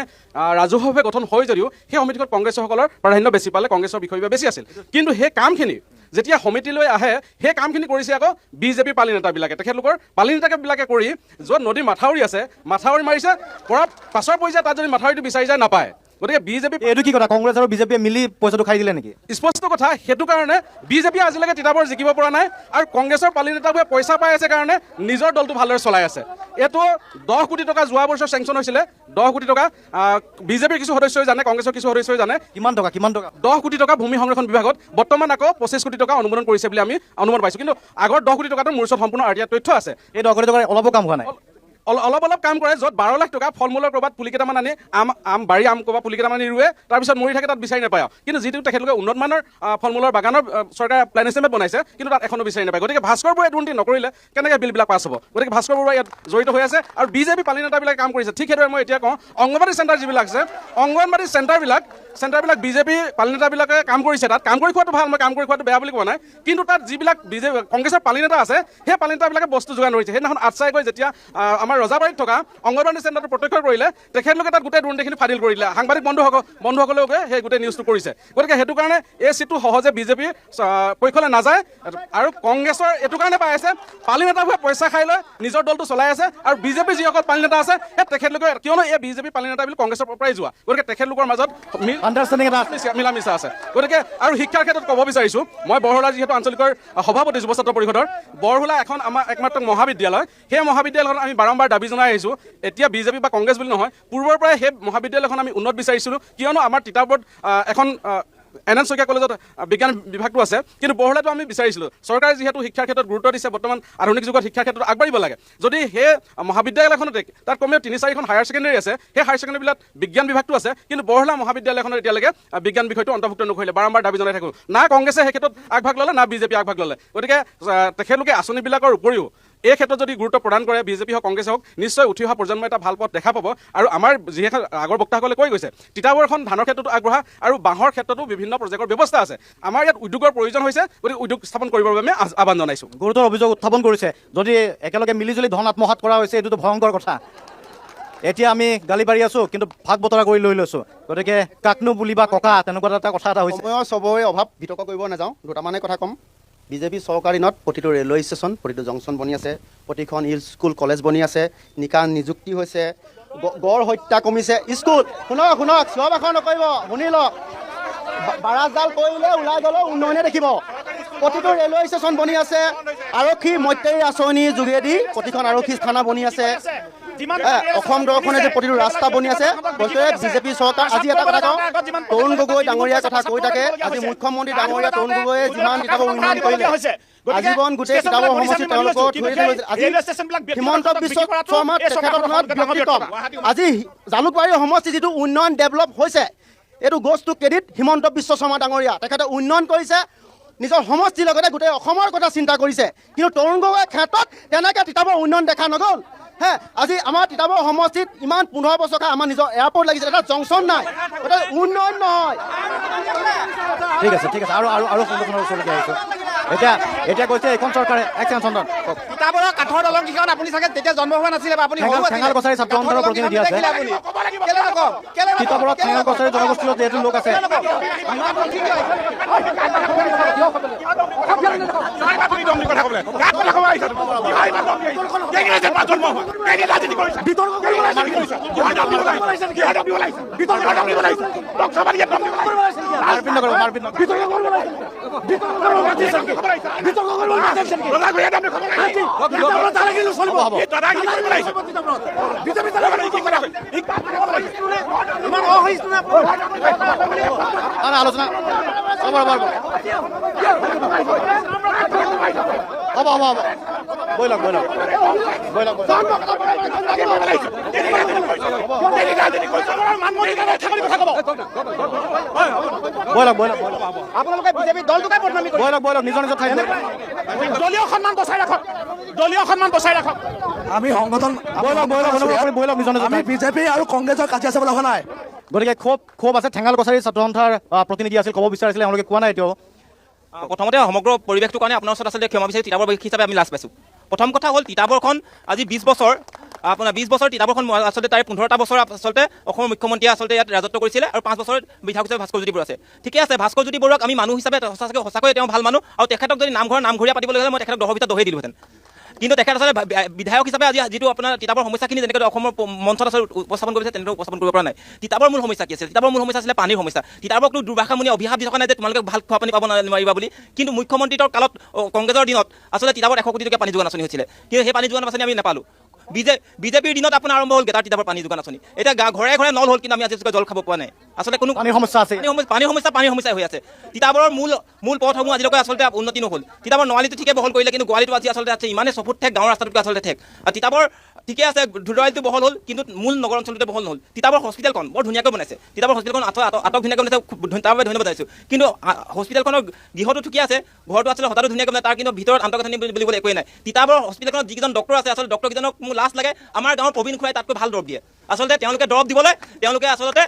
ৰাজহুৱাভাৱে গঠন হয় যদিও সেই সমিতিখন কংগ্ৰেছসকলৰ প্ৰাধান্য বেছি পালে, কংগ্ৰেছৰ বিষয়বিলাক বেছি আছিল। কিন্তু সেই কামখিনি যেতিয়া সমিতিলৈ আহে, সেই কামখিনি কৰিছে আকৌ বিজেপি পালি নেতাবিলাকে। তেখেতলোকৰ পালি নেতাবিলাকে কৰি য'ত নদীৰ মাথাউৰি আছে, মাথাউৰি মাৰিছে, কৰাৰ পাছৰ পৰ্যায়ত তাত যদি মাথাউৰিটো বিচাৰি যায় নাপায়। গতিকে বিজেপি, এইটো কি কথা, কংগ্ৰেছ আৰু বিজেপিয়ে মিলি পইচাটো খাই দিলে নেকি? স্পষ্ট কথা। সেইটো কাৰণে বিজেপিয়ে আজিলৈকে তিতাবৰ জিকিব পৰা নাই আৰু কংগ্ৰেছৰ পালি নেতাবোৰে পইচা পাই আছে কাৰণে নিজৰ দলটো ভালদৰে চলাই আছে। এইটো 10 কোটি টকা যোৱা বছৰ চেংচন হৈছিলে, 10 কোটি টকা বিজেপিৰ কিছু সদস্যই জানে, কংগ্ৰেছৰ কিছু সদস্যই জানে। কিমান টকা? 10 কোটি টকা ভূমি সংৰক্ষণ বিভাগত, বৰ্তমান আকৌ 25 কোটি টকা অনুমোদন কৰিছে বুলি আমি অনুমান পাইছোঁ। কিন্তু আগৰ 10 কোটি টকাটো মোৰ ওচৰত সম্পূৰ্ণ আৰ্টিয়া তথ্য আছে। এই 10 কোটি টকাৰ অলপো কাম হোৱা নাই, অলপ কাম কৰে। য'ত 12 লাখ টকা ফল মূলৰ ক'ৰবাত পুলি কেইটামান আনি বাৰী আম ক'ৰবাত পুলি কেইটামান আনি ৰুৱে, তাৰপিছত মৰি থাকে, তাত বিচাৰি নাপায়। কিন্তু যিটো তেখেতলোকে উন্নত মানৰ ফল মূলৰ বাগানৰ চৰকাৰে প্লেন এষ্টিমেট বনাইছে, কিন্তু তাত এখনো বিচাৰি নাপায়। গতিকে ভাস্কৰ বৰুৱাই দুৰ্নীতি নকৰিলে কেনেকৈ বিলবিলাক পাছ হ'ব? গতিকে ভাস্কৰ বৰুৱা ইয়াত জড়িত হৈ আছে আৰু বিজেপি পালি নেতাবিলাকে কাম কৰিছে। ঠিক সেইদৰে মই এতিয়া কওঁ, অংগনবাদী চেণ্টাৰ যিবিলাক আছে, অংগনবাদী চেণ্টাৰবিলাক বিজেপি পালি নেতাবিলাকে কাম কৰিছে। তাত কাম কৰি খোৱাটো ভাল, মই কাম কৰি খোৱাটো বেয়া বুলি কোৱা নাই। কিন্তু তাত যিবিলাক কংগ্ৰেছৰ পালি নেতা আছে, সেই পালি নেতাবিলাকে বস্তু যোগান ধৰিছে। সেইদিনাখন আটচাই গৈ যেতিয়া আমাৰ আমাৰ ৰজাবাৰীত থকা অংগনবাদী চেণ্টাৰটো প্ৰত্যক্ষ কৰিলে তেখেতলোকে তাত গোটেই দুৰ্নীতিখিনি ফাদিল কৰি দিলে সাংবাদিক বন্ধুসকলেও সেই গোটেই নিউজটো কৰিছে গতিকে সেইটো কাৰণে এই চিটটো সহজে বিজেপিৰ পক্ষলৈ নাযায় আৰু কংগ্ৰেছৰ এইটো কাৰণে পাই আছে পালি নেতাবোৰে পইচা খাই লৈ নিজৰ দলটো চলাই আছে আৰু বিজেপি যিসকল পালি নেতা আছে সেই তেখেতলোকে কিয়নো এই বিজেপি পালি নেতা বুলি কংগ্ৰেছৰ পৰাই যোৱা গতিকে তেখেতলোকৰ মাজত আণ্ডাৰষ্টেণ্ডিং এটা মিলা মিছা আছে গতিকে আৰু শিক্ষাৰ ক্ষেত্ৰত ক'ব বিচাৰিছোঁ মই বৰহোলা যিহেতু আঞ্চলিকৰ সভাপতি যুৱ ছাত্ৰ পৰিষদৰ বৰহোলা এখন আমাৰ একমাত্ৰ মহাবিদ্যালয় সেই মহাবিদ্যালয়খন আমি বাৰম্বাৰ দাবী জনাই আহিছোঁ এতিয়া বিজেপি বা কংগ্ৰেছ বুলি নহয় পূৰ্বৰ পৰাই সেই মহাবিদ্যালয়খন আমি উন্নত বিচাৰিছিলোঁ কিয়নো আমাৰ তিতাবৰত এখন NN শইকীয়া কলেজত বিজ্ঞান বিভাগটো আছে কিন্তু বৰহোলাটো আমি বিচাৰিছিলোঁ চৰকাৰে যিহেতু শিক্ষাৰ ক্ষেত্ৰত গুৰুত্ব দিছে বৰ্তমান আধুনিক যুগত শিক্ষাৰ ক্ষেত্ৰত আগবাঢ়িব লাগে যদি সেই মহাবিদ্যালয়খনতে তাত কমেও 3-4খন হায়াৰ ছেকেণ্ডেৰী আছে সেই হায়াৰ ছেকেণ্ডেৰীবিলাক বিজ্ঞান বিভাগটো আছে কিন্তু বৰহোলা মহাবিদ্যালয়খনত এতিয়ালৈকে বিজ্ঞান বিষয়টো অন্তৰ্ভুক্ত নকৰিলে বাৰম্বাৰ দাবী জনাই থাকোঁ না কংগ্ৰেছে সেই ক্ষেত্ৰত আগভাগ ল'লে না বিজেপি আগভাগ ল'লে গতিকে তেখেতলোকে আঁচনিবিলাকৰ উপৰিও এই ক্ষেত্ৰত যদি গুৰুত্ব প্ৰদান কৰে বিজেপি হওক কংগ্ৰেছ হওক নিশ্চয় উঠি অহা প্ৰজন্মই এটা ভাল পথ দেখা পাব আৰু আমাৰ যিহেতু আগৰ বক্তাসকলে কৈ গৈছে তিতাবৰখন ধানৰ ক্ষেত্ৰতো আগবঢ়া আৰু বাঁহৰ ক্ষেত্ৰতো বিভিন্ন প্ৰজেক্টৰ ব্যৱস্থা আছে আমাৰ ইয়াত উদ্যোগৰ প্ৰয়োজন হৈছে গতিকে উদ্যোগ স্থাপন কৰিবৰ বাবে আমি আহ্বান জনাইছোঁ গুৰুতৰ অভিযোগ উত্থাপন কৰিছে যদি একেলগে মিলিজুলি ধন আত্মসাৎ কৰা হৈছে এইটোতো ভয়ংকৰ কথা এতিয়া আমি গালি পাৰি আছোঁ কিন্তু ভাগ বতৰা কৰি লৈ লৈছোঁ গতিকে কাকনো বুলি বা ককা তেনেকুৱা এটা কথা এটা হৈছে সময়ৰ চবৰে অভাৱ বিতৰ্ক কৰিব নাযাওঁ দুটামানে কথা ক'ম বিজেপি চৰকাৰ দিনত প্ৰতিটো ৰেলৱে ষ্টেচন প্ৰতিটো জংচন বনি আছে প্ৰতিখন স্কুল কলেজ বনি আছে নিকা নিযুক্তি হৈছে গড় হত্যা কমিছে স্কুল শুনক চিঞৰ বাখৰ নকৰিব শুনি লওক বাৰাজাল কৰিলে ওলাই গ'লেও উন্নয়নে দেখিব প্ৰতিটো ৰেলৱে ষ্টেচন বনি আছে আৰক্ষী মত্যয়ী আঁচনিৰ যোগেদি প্ৰতিখন আৰক্ষী থানা বনি আছে অসম দৰ্শনে যে প্ৰতিটো ৰাস্তা বনি আছে বিজেপি চৰকাৰ আজি এটা কথা কওঁ তৰুণ গগৈ ডাঙৰীয়াৰ কথা কৈ থাকে আজি মুখ্যমন্ত্ৰী ডাঙৰীয়া তৰুণ গগৈয়ে যিমান তিতাবৰ উন্নয়ন কৰিলে আজীৱন গোটেই তিতাবৰ সমষ্টি তেওঁলোকৰ হিমন্ত বিশ্ব শৰ্মা তেখেতৰ ব্যক্তিত্ব আজি জালুকবাৰী সমষ্টি যিটো উন্নয়ন ডেভেলপ হৈছে এইটো goes two credit Himanta Biswa Sarma ডাঙৰীয়া তেখেতে উন্নয়ন কৰিছে নিজৰ সমষ্টিৰ লগতে গোটেই অসমৰ কথা চিন্তা কৰিছে কিন্তু তৰুণ গগৈৰ ক্ষেত্ৰত তেনেকৈ তিতাবৰ উন্নয়ন দেখা নগ'ল আজি আমাৰ তিতাবৰ সমষ্টিত ইমান 15 বছৰ আমাৰ নিজৰ এয়াৰপৰ্ট লাগিছে এটা জংচন নাই এটা উন্নয়ন নহয় ঠিক আছে আৰু সংগঠনৰ ওচৰলৈকে আহিছোঁ এতিয়া কৈছে এইখন চৰকাৰে তিতাবৰৰ কাঠৰ দলং কেইখন আপুনি চাগে তেতিয়া জন্ম হোৱা নাছিলে বা আপুনি ঠেঙাল কছাৰী ছাত্ৰ সন্থাৰ প্ৰতিনিধি আছে তিতাবৰত ঠেঙাল কছাৰী জনগোষ্ঠীৰ যিহেতু লোক আছে আলোচনা হ'ব বৈলক আপোনালোকে বিজেপি দলটোকে বদনামি বৈলক নিজৰ ঠাইত দলীয় সন্মান বচাই ৰাখক আমি সংগঠন বৈলক নিজৰ আমি বিজেপি আৰু কংগ্ৰেছৰ কাজিয়া চাবলৈ অহা নাই গতিকে খুব আছে ঠেঙাল কছাৰী ছাত্ৰ সন্থাৰ প্ৰতিনিধি আছিল ক'ব বিচাৰিছিলে তেওঁলোকে কোৱা নাই এতিয়াও প্ৰথমতে সমগ্ৰ পৰিৱেশটোৰ কাৰণে আপোনাৰ ওচৰত আচলতে ক্ষমা বিচাৰি তিতাবৰ হিচাপে আমি লাজ পাইছোঁ প্ৰথম কথা হ'ল তিতাবৰখন আজি 20 বছৰ আপোনাৰ 20 বছৰ তিতাবৰখন আচলতে তাৰে 15টা বছৰ আচলতে অসমৰ মুখ্যমন্ত্ৰীয়ে আচলতে ইয়াত ৰাজত্ব কৰিছিলে আৰু 5 বছৰ বিধায়ক হিচাপে ভাস্কৰজ্যোতি বৰুৱা আছে ঠিকে আছে ভাস্কৰজ্যোতি বৰুৱাক আমি মানুহ হিচাপে সঁচাকৈ তেওঁ ভাল মানুহ আৰু তেখেতক যদি নামঘৰীয়া পাতিবলৈ হ'লে মই তেখেতক দহৰ ভিতৰত দহেই দিলোহেঁতেন কিন্তু তেখেত আচলতে বিধায়ক হিচাপে আজি যিটো আপোনাৰ তিতাবৰ সমস্যাখিনি যেনেকৈ অসমৰ মঞ্চত আচলতে উপস্থাপন কৰিছে তেনেদৰে উপস্থাপন কৰিব পৰা নাই তিতাবৰ মূল সমস্যা কি আছিল তিতাবৰ মূল সমস্যা আছিলে পানীৰ সমস্যা তিতাবৰকতো দুৰ্ভাষামণি অভিশাপ দি থকা নাই যে তোমালোকে ভাল খোৱা পানী পাব নোৱাৰিবা বুলি কিন্তু মুখ্যমন্ত্ৰীৰ কালত কংগ্ৰেছৰ দিনত আচলতে তিতাবৰত 100 কোটি টকা পানী যোগান আঁচনি হৈছিলে কিন্তু সেই পানী যোগান আঁচনি আমি নাপালোঁ বিজেপিৰ দিনত আপোনাৰ আৰম্ভ হ'ল গেটাৰ তিতাবৰ পানী যোগান আঁচনি এতিয়া ঘৰে ঘৰে নল হ'ল কিন্তু আমি আজিলৈকে জল খাব পোৱা নাই আচলতে কোনো পানীৰ সমস্যা আছে পানীৰ সমস্যা হৈ আছে তিতাবৰৰ মূল পথসমূহ আজিলৈকে আচলতে উন্নতি নহ'ল তিতাবৰ নৱালীটো ঠিকে বহল কৰিলে কিন্তু গোৱালিটো আজি আচলতে আছে ইমানে চফুত ঠেক গাঁৱৰ ৰাস্তাটোকে আচলতে ঠেক আৰু তিতাবৰ ঠিকে আছে ধুৰাইলটো বহল হ'ল কিন্তু মূল নগৰ অঞ্চলটোতে বহল নহ'ল তিতাবৰ হস্পিটেলখন বৰ ধুনীয়াকৈ বনাইছে তিতাবৰ হস্পিটেলখন আটক ধুনীয়াকৈ বনাইছে তাৰ বাবে ধন্যবাদ জনাইছোঁ কিন্তু হস্পিটেলখনৰ গৃহটো ঠিকে আছে ঘৰটো আচলতে হঠাতে ধুনীয়াকৈ বনাই তাৰ কিন্তু ভিতৰত আন্তঃগাঁথনি বুলিবলৈ একোৱেই নাই তিতাবৰ হস্পিটেলখনত যিকেইজন ডক্টৰ আছে আচলতে ডক্টৰকেইজনক মোৰ লাজ লাগে আমাৰ গাঁৱৰ প্ৰবীণ খুৰাই তাতকৈ ভাল দৰৱ দিয়ে আচলতে তেওঁলোকে দৰৱ দিবলৈ তেওঁলোকে আচলতে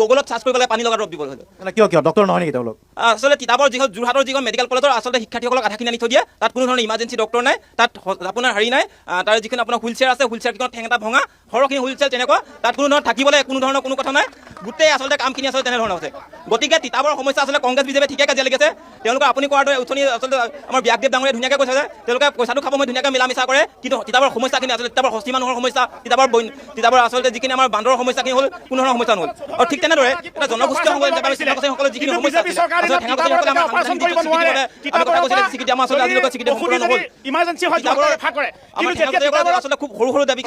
গুগলত চাৰ্চ কৰিব লাগে পানী লগা দৰৱ দিবলৈ হ'লে কিয় ডক্টৰ নহয় নেকি তেওঁলোক আচলতে তিতাবৰ যিখন যোৰহাটৰ যিখন মেডিকেল কলেজৰ আচলতে শিক্ষাৰ্থীসকলক আধাখিনি আনি থৈ দিয়ে তাত কোনো ধৰণৰ ইমাৰ্জেঞ্চি ডক্টৰ নাই তাত আপোনাৰ হেৰি নাই তাৰ যিখন আপোনাৰ হুইল চেয়াৰ আছে হুইল চেয়াৰকেইখন ঠেং এটা ভঙা সৰহখিনি হুইল চেয়াৰ তেনেকুৱা তাত কোনো ধৰণৰ থাকিবলৈ কোনো ধৰণৰ কোনো কথা নাই গোটেই আচলতে কামখিনি আচলতে তেনেধৰণৰ হৈছে গতিকে তিতাবৰ সমস্যা আচলতে কংগ্ৰেছ বিজেপি ঠিকে কাজিয়া লাগিছে তেওঁলোকে আপুনি কোৱাৰ দৰে উঠনি আচলতে আমাৰ ব্যাসদেৱ ডাঙৰীয়ে ধুনীয়াকৈ কৈছে যে তেওঁলোকে পইচাটো খাব মই ধুনীয়াকৈ মিলা মিছা কৰে কিন্তু তিতাবৰ সমস্যাখিনি আচলতে তিতাবৰ হস্তি মানুহৰ সমস্যা তিতাবৰ আচলতে যিখিনি আমাৰ বান্দৰৰ সমস্যাখিনি হ'ল কোনো ধৰণৰ সমস্যা নহ'ল আৰু ঠিক তেনেদৰে এটা জনগোষ্ঠীয় সকলে যিখিনি সমস্যা আচলতে খুব সৰু সৰু দাবী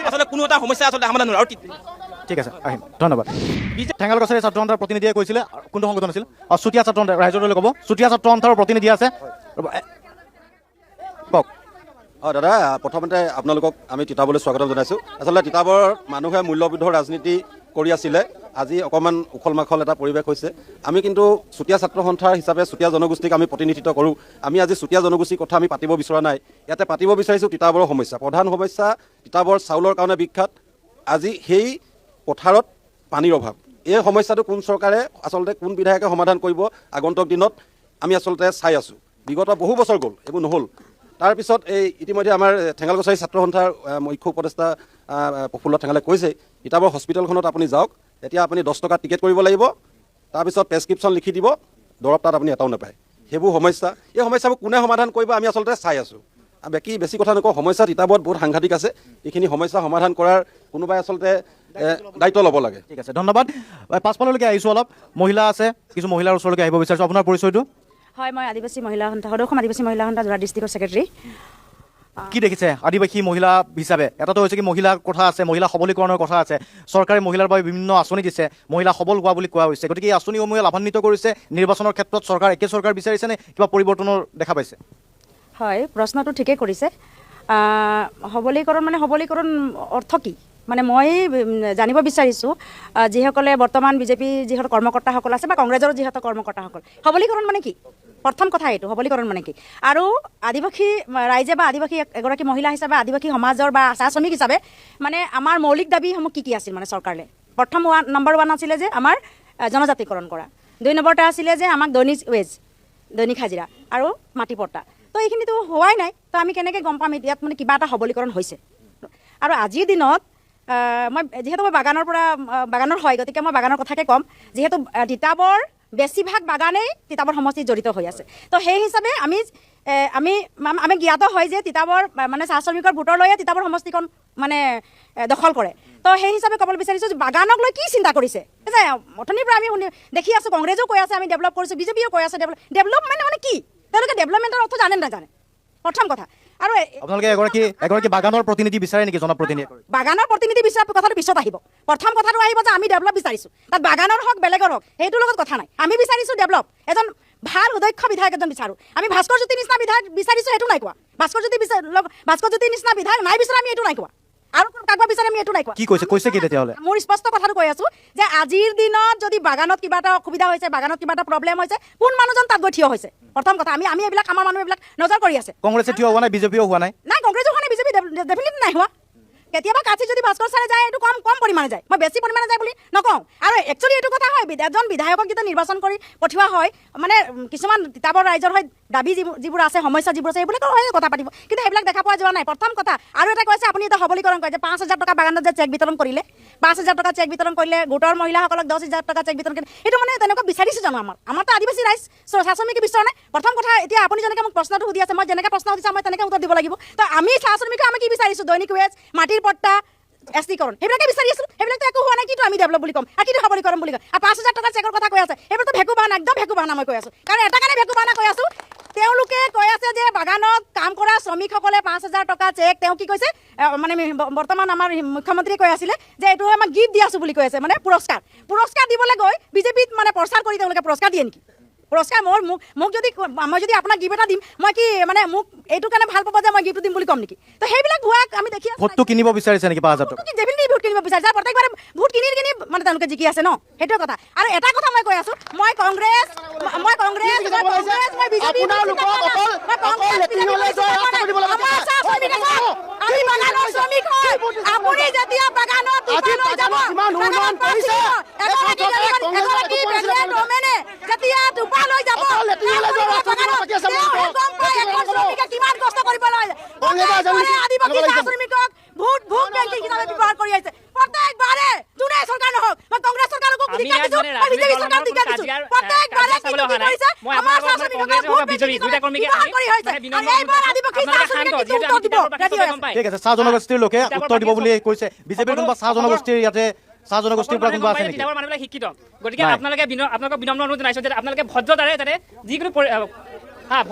আচলতে কোনো এটা সমস্যা আচলতে সমাধান নহয় আৰু ঠিক আছে আহিম ধন্যবাদ ঠেঙাল গছৰে ছাত্ৰ সন্থাৰ প্ৰতিনিধিয়ে কৈছিলে কোনটো সংগঠন আছিল চুতীয়া ছাত্ৰ সন্থা ৰাইজৰ দলে ক'ব চুতীয়া ছাত্ৰ সন্থাৰ প্ৰতিনিধি আছে কওক দাদা প্ৰথমতে আপোনালোকক আমি তিতাবৰলৈ স্বাগতম জনাইছোঁ আচলতে তিতাবৰ মানুহে মূল্যবোধৰ ৰাজনীতি কৰি আছিলে আজি অকণমান উখল মাখল এটা পৰিৱেশ হৈছে আমি কিন্তু চুতীয়া ছাত্ৰ সন্থা হিচাপে চুতীয়া জনগোষ্ঠীক আমি প্ৰতিনিধিত্ব কৰোঁ আমি আজি চুতীয়া জনগোষ্ঠীৰ কথা আমি পাতিব বিচৰা নাই ইয়াতে পাতিব বিচাৰিছোঁ তিতাবৰৰ সমস্যা প্ৰধান সমস্যা তিতাবৰ চাউলৰ কাৰণে বিখ্যাত আজি সেই পথাৰত পানীৰ অভাৱ এই সমস্যাটো কোন চৰকাৰে আচলতে কোন বিধায়কে সমাধান কৰিব আগন্তুক দিনত আমি আচলতে চাই আছোঁ বিগত বহু বছৰ গ'ল এইবোৰ নহ'ল তাৰপিছত এই ইতিমধ্যে আমাৰ ঠেঙালগছাৰী ছাত্ৰ সন্থাৰ মুখ্য উপদেষ্টা প্ৰফুল্ল ঠেঙালে কৈছে তিতাবৰ হস্পিটেলখনত আপুনি যাওক এতিয়া আপুনি 10 টকা টিকেট কৰিব লাগিব তাৰপিছত প্ৰেছক্ৰিপশ্যন লিখি দিব দৰৱ তাত আপুনি এটাও নাপায় সেইবোৰ সমস্যা এই সমস্যাবোৰ কোনে সমাধান কৰিব আমি আচলতে চাই আছোঁ বেছি কথা নকওঁ সমস্যা তিতাবৰত বহুত সাংঘাতিক আছে এইখিনি সমস্যা সমাধান কৰাৰ কোনোবাই আচলতে দায়িত্ব ল'ব লাগে ঠিক আছে ধন্যবাদ পাছফাললৈকে আহিছোঁ অলপ মহিলা আছে কিছু মহিলাৰ ওচৰলৈকে আহিব বিচাৰিছোঁ আপোনাৰ পৰিচয়টো হয় মই আদিবাসী মহিলা সন্থা সদৌ আদিবাসী মহিলা সন্থা যোৰহাট ডিষ্ট্ৰিক্টৰ ছেক্ৰেটাৰী কি দেখিছে আদিবাসী মহিলা হিচাপে এটাতো হৈছে কি মহিলাৰ কথা আছে মহিলা সবলীকৰণৰ কথা আছে চৰকাৰে মহিলাৰ বাবে বিভিন্ন আঁচনি দিছে মহিলা সবল হোৱা বুলি কোৱা হৈছে গতিকে এই আঁচনিসমূহে লাভান্বিত কৰিছে নিৰ্বাচনৰ ক্ষেত্ৰত চৰকাৰ একে চৰকাৰ বিচাৰিছে নে কিবা পৰিৱৰ্তনৰ দেখা পাইছে হয় প্ৰশ্নটো ঠিকেই কৰিছে সবলীকৰণ মানে সবলীকৰণ অৰ্থ কি মানে মই জানিব বিচাৰিছোঁ যিসকলে বৰ্তমান বিজেপি যিসকল কৰ্মকৰ্তাসকল আছে বা কংগ্ৰেছৰ যিসকল কৰ্মকৰ্তাসকল সবলীকৰণ মানে কি প্ৰথম কথা এইটো সবলীকৰণ মানে কি আৰু আদিবাসী ৰাইজে বা আদিবাসী এগৰাকী মহিলা হিচাপে আদিবাসী সমাজৰ বা আচাৰ শ্ৰমিক হিচাপে মানে আমাৰ মৌলিক দাবীসমূহ কি আছিল মানে চৰকাৰলৈ প্ৰথম নম্বৰ 1 আছিলে যে আমাৰ জনজাতিকৰণ কৰা 2 নম্বৰটা আছিলে যে আমাক দৈনিক ৱেজ দৈনিক হাজিৰা আৰু মাটি পট্টা তো এইখিনিতো হোৱাই নাই তো আমি কেনেকৈ গম পাম ইয়াত মানে কিবা এটা সবলীকৰণ হৈছে আৰু আজিৰ দিনত মই যিহেতু মই বাগানৰ হয় গতিকে মই বাগানৰ কথাকে ক'ম যিহেতু তিতাবৰ বেছিভাগ বাগানেই তিতাবৰ সমষ্টিত জড়িত হৈ আছে তো সেই হিচাপে আমি জ্ঞাত হয় যে তিতাবৰ মানে চাহ শ্ৰমিকৰ ভোটৰ লৈয়ে তিতাবৰ সমষ্টিখন মানে দখল কৰে তো সেই হিচাপে ক'বলৈ বিচাৰিছোঁ যে বাগানক লৈ কি চিন্তা কৰিছে যে অথনিৰ পৰা আমি দেখি আছোঁ কংগ্ৰেছেও কৈ আছে আমি ডেভেলপ কৰিছোঁ বিজেপিও কৈ আছে ডেভেলপমেণ্ট মানে কি তেওঁলোকে ডেভেলপমেণ্টৰ অৰ্থ জানে নাজানে প্ৰথম কথা আৰু আপোনালোকে এগৰাকী বাগানৰ প্ৰতিনিধি বিচাৰে নেকি জনপ্ৰতিনিধিয়ে বাগানৰ প্ৰতিনিধি বিচাৰ কথাটো পিছত আহিব প্ৰথম কথাটো আহিব যে আমি ডেভেলপ বিচাৰিছোঁ তাত বাগানৰ হওক বেলেগৰ হওক সেইটোৰ লগত কথা নাই আমি বিচাৰিছোঁ ডেভেলপ এজন ভাল সুদক্ষ বিধায়ক এজন বিচাৰোঁ আমি ভাস্কৰ জ্যোতি নিচিনা বিধায়ক বিচাৰিছোঁ সেইটো নাই কোৱা ভাস্কৰ জ্যোতি নিচিনা বিধায়ক নাই বিচাৰা আমি এইটো নাই কোৱা আৰু কাকবা বিচাৰে আমি এইটো নাই কোৱা কি কৈছে কি তেতিয়াহ'লে মোৰ স্পষ্ট কথাটো কৈ আছোঁ যে আজিৰ দিনত যদি বাগানত কিবা এটা অসুবিধা হৈছে বাগানত কিবা এটা প্ৰব্লেম হৈছে কোন মানুহজন তাত গৈ থিয় হৈছে প্ৰথম কথা আমি এইবিলাক আমাৰ মানুহ এইবিলাক নজৰ কৰি আছে কংগ্ৰেছে থিয় হোৱা নাই বিজেপিও হোৱা নাই কংগ্ৰেছো হোৱা নাই বিজেপি ডেফিনেটলি নাই হোৱা কেতিয়াবা কাছি যদি ভাস্কৰ ছাৰে যায় এইটো কম পৰিমাণে যায় মই বেছি পৰিমাণে যায় বুলি নকওঁ আৰু একচুৱেলি এইটো কথা হয় এজন বিধায়কক যেতিয়া নিৰ্বাচন কৰি পঠিওৱা হয় মানে কিছুমান তিতাবৰ ৰাইজৰ হয় দাবী যিবোৰ আছে সমস্যা যিবোৰ আছে সেইবিলাকৰ হয় কথা পাতিব কিন্তু সেইবিলাক দেখা পোৱা যোৱা নাই প্ৰথম কথা আৰু এটা কৈছে আপুনি এটা সবলীকৰণ কৰে যে 5,000 টকা বাগানত যে চেক বিতৰণ কৰিলে 5,000 টকা চেক বিতৰণ কৰিলে গোটৰ মহিলাসকলক 10,000 টকা চেক বিতৰণ কৰিলে এইটো মানে তেনেকুৱা বিচাৰিছোঁ জানো আমাৰতো আদিবাসী ৰাইজ চাহ শ্ৰমিকে বিচৰা নাই প্ৰথম কথা এতিয়া আপুনি যেনেকৈ মোক প্ৰশ্নটো সুধি আছে মই যেনেকৈ প্ৰশ্ন সুধিছে মই তেনেকৈ উত্তৰ দিব লাগিব তো আমি চাহ শ্ৰমিকে আমি কি বিচাৰিছোঁ দৈনিক ৱেজ মাটিৰ পট্টা এছটিকৰণ সেইবিলাকে বিচাৰি আছোঁ সেইবিলাকতো একো হোৱা নাই কিন্তু আমি ডেভেলপ বুলি ক'ম আৰু কিন্তু সবলীকৰণ বুলি কয় আৰু 5,000 টকা চেকৰ কথা কৈ আছে এইবোৰতো ভেকু বাহানা একদম ভেকু বাহানা মই কৈ আছোঁ কাৰণ এটা কাৰণে ভেকু বাহানা কৈ আছোঁ তেওঁলোকে কৈ আছে যে বাগানত কাম কৰা শ্ৰমিকসকলে 5,000 টকা চেক তেওঁ কি কৈছে মানে বৰ্তমান আমাৰ মুখ্যমন্ত্ৰীয়ে কৈ আছিলে যে এইটো আমাক গিফ্ট দি আছোঁ বুলি কৈ আছে মানে পুৰস্কাৰ দিবলৈ গৈ বিজেপিত মানে প্ৰচাৰ কৰি তেওঁলোকে পুৰস্কাৰ দিয়ে নেকি পুৰস্কাৰ মোক যদি মই যদি আপোনাক গিফ্ট এটা দিম মই কি মানে মোক এইটো কাৰণে ভাল পাব যে মই গিফ্টটো দিম বুলি ক'ম নেকি তো সেইবিলাক ভুৱা আমি দেখি আছোঁ ভোটটো কিনিব বিচাৰিছে নেকি 5,000 টকা ডেফিনেটলি ভোট কিনিব বিচাৰিছে যায় প্ৰত্যেকবাৰে ভোট কিনি কিনি মানে তেওঁলোকে জিকি আছে ন সেইটোৱে কথা আৰু এটা কথা মই কৈ আছো মই কংগ্ৰেছ মই বিজেপি আমি বাগানৰ শ্ৰমিক হয় আপুনি যেতিয়া বাগানত যেতিয়া দুপা লৈ যাব কিমান কষ্ট কৰিব লাগে আদিবাসী শ্ৰমিকক ভোট বেংকিং হিচাপে ব্যৱহাৰ কৰি আহিছে প্ৰত্যেকবাৰে যোনে চৰকাৰ নহওক মই কংগ্ৰেছ চৰকাৰকো ধিক্কাৰ দিছো বিজেপি চৰকাৰক ধিক্কাৰ দিছো প্ৰত্যেকবাৰে কি কৰিছে আমাৰ শ্ৰমিকক ভোট বেংকিং হিচাপে ব্যৱহাৰ কৰি আহিছে আৰু এইবাৰ আদিবাসী শ্ৰমিকক কি উত্তৰ দিব ৰেডি হৈ আছে ঠিক আছে চাহ জনগোষ্ঠীৰ লোকে উত্তৰ দিব বুলি কৈছে বিজেপিৰ কোনোবা চাহ জনগোষ্ঠীৰ ইয়াতে চাহ জনগোষ্ঠীৰ পৰা কোনোবা আছে নেকি মানুহবিলাক শিক্ষিত গতিকে আপোনালোকে আপোনালোকক বিনম্ৰ অনুৰোধ জনাইছো যে আপোনালোকে ভদ্ৰতাৰে যাতে যিকোনো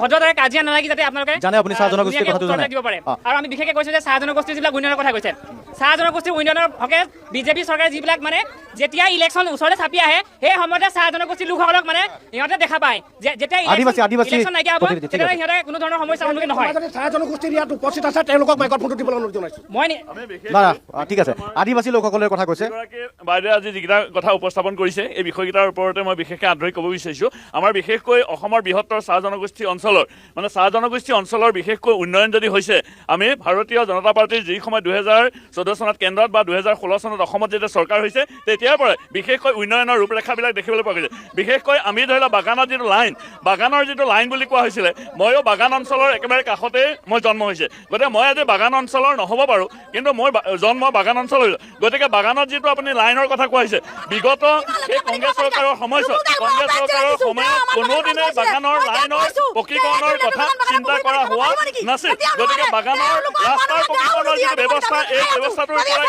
ভদ্ৰতাৰে কাজিয়া নালাগি যাতে আপোনালোকে জানে আপুনি চাহ জনগোষ্ঠীৰ কথাটো জানে দিব পাৰে আৰু আমি বিশেষকৈ কৈছো যে চাহ জনগোষ্ঠীৰ যিবিলাক উন্নয়নৰ কথা কৈছে চাহ জনগোষ্ঠীৰ উন্নয়নৰ হকে বিজেপি চৰকাৰে যিবিলাক মানে যেতিয়া ইলেকশ্যন ওচৰতে চাপি আহে সেই সময়তে চাহ জনগোষ্ঠীৰ লোকসকলক মানে সিহঁতে দেখা পায় যে যেতিয়া ইলেকশ্যন নাইকিয়া হ'ব তেতিয়া সিহঁতে কোনো ধৰণৰ সমস্যাৰ সন্মুখীন নহয় চাহ জনগোষ্ঠীৰ ইয়াত উপস্থিত আছে তেওঁলোকক মাইক্ৰফোনটো দিবলৈ অনুৰোধ জনাইছো মই ঠিক আছে আদিবাসী লোকসকলৰ কথা কৈছে বাইদেৱে আজি যিকেইটা কথা উপস্থাপন কৰিছে এই বিষয়কেইটাৰ ওপৰতে মই বিশেষকৈ আগ্ৰহী ক'ব বিচাৰিছোঁ আমাৰ বিশেষকৈ অসমৰ বৃহত্তৰ চাহ জনগোষ্ঠী অঞ্চলৰ মানে চাহ জনগোষ্ঠী অঞ্চলৰ বিশেষকৈ উন্নয়ন যদি হৈছে আমি ভাৰতীয় জনতা পাৰ্টীৰ যি সময় 2014 চনত কেন্দ্ৰত বা 2016 চনত অসমত যেতিয়া চৰকাৰ হৈছে তেতিয়াৰ পৰাই বিশেষকৈ উন্নয়নৰ ৰূপৰেখাবিলাক দেখিবলৈ পোৱা গৈছে বিশেষকৈ আমি ধৰি লওক বাগানৰ যিটো লাইন বুলি কোৱা হৈছিলে ময়ো বাগান অঞ্চলৰ একেবাৰে কাষতে মই জন্ম হৈছে গতিকে মই আজি বাগান অঞ্চলৰ নহ'ব পাৰোঁ কিন্তু মই জন্ম বাগান অঞ্চলৰ গতিকে বাগানত যিটো আপুনি লাইনৰ কথা কোৱা হৈছে বিগত সেই কংগ্ৰেছ চৰকাৰৰ সময়ত কোনোদিনে বাগানৰ লাইনৰ পকীকৰণৰ কথা চিন্তা কৰা হোৱা নাছিল গতিকে বাগানৰ ৰাস্তাৰ পকীকৰণৰ যিটো ব্যৱস্থা এই ব্যৱস্থাটোৰ পৰাই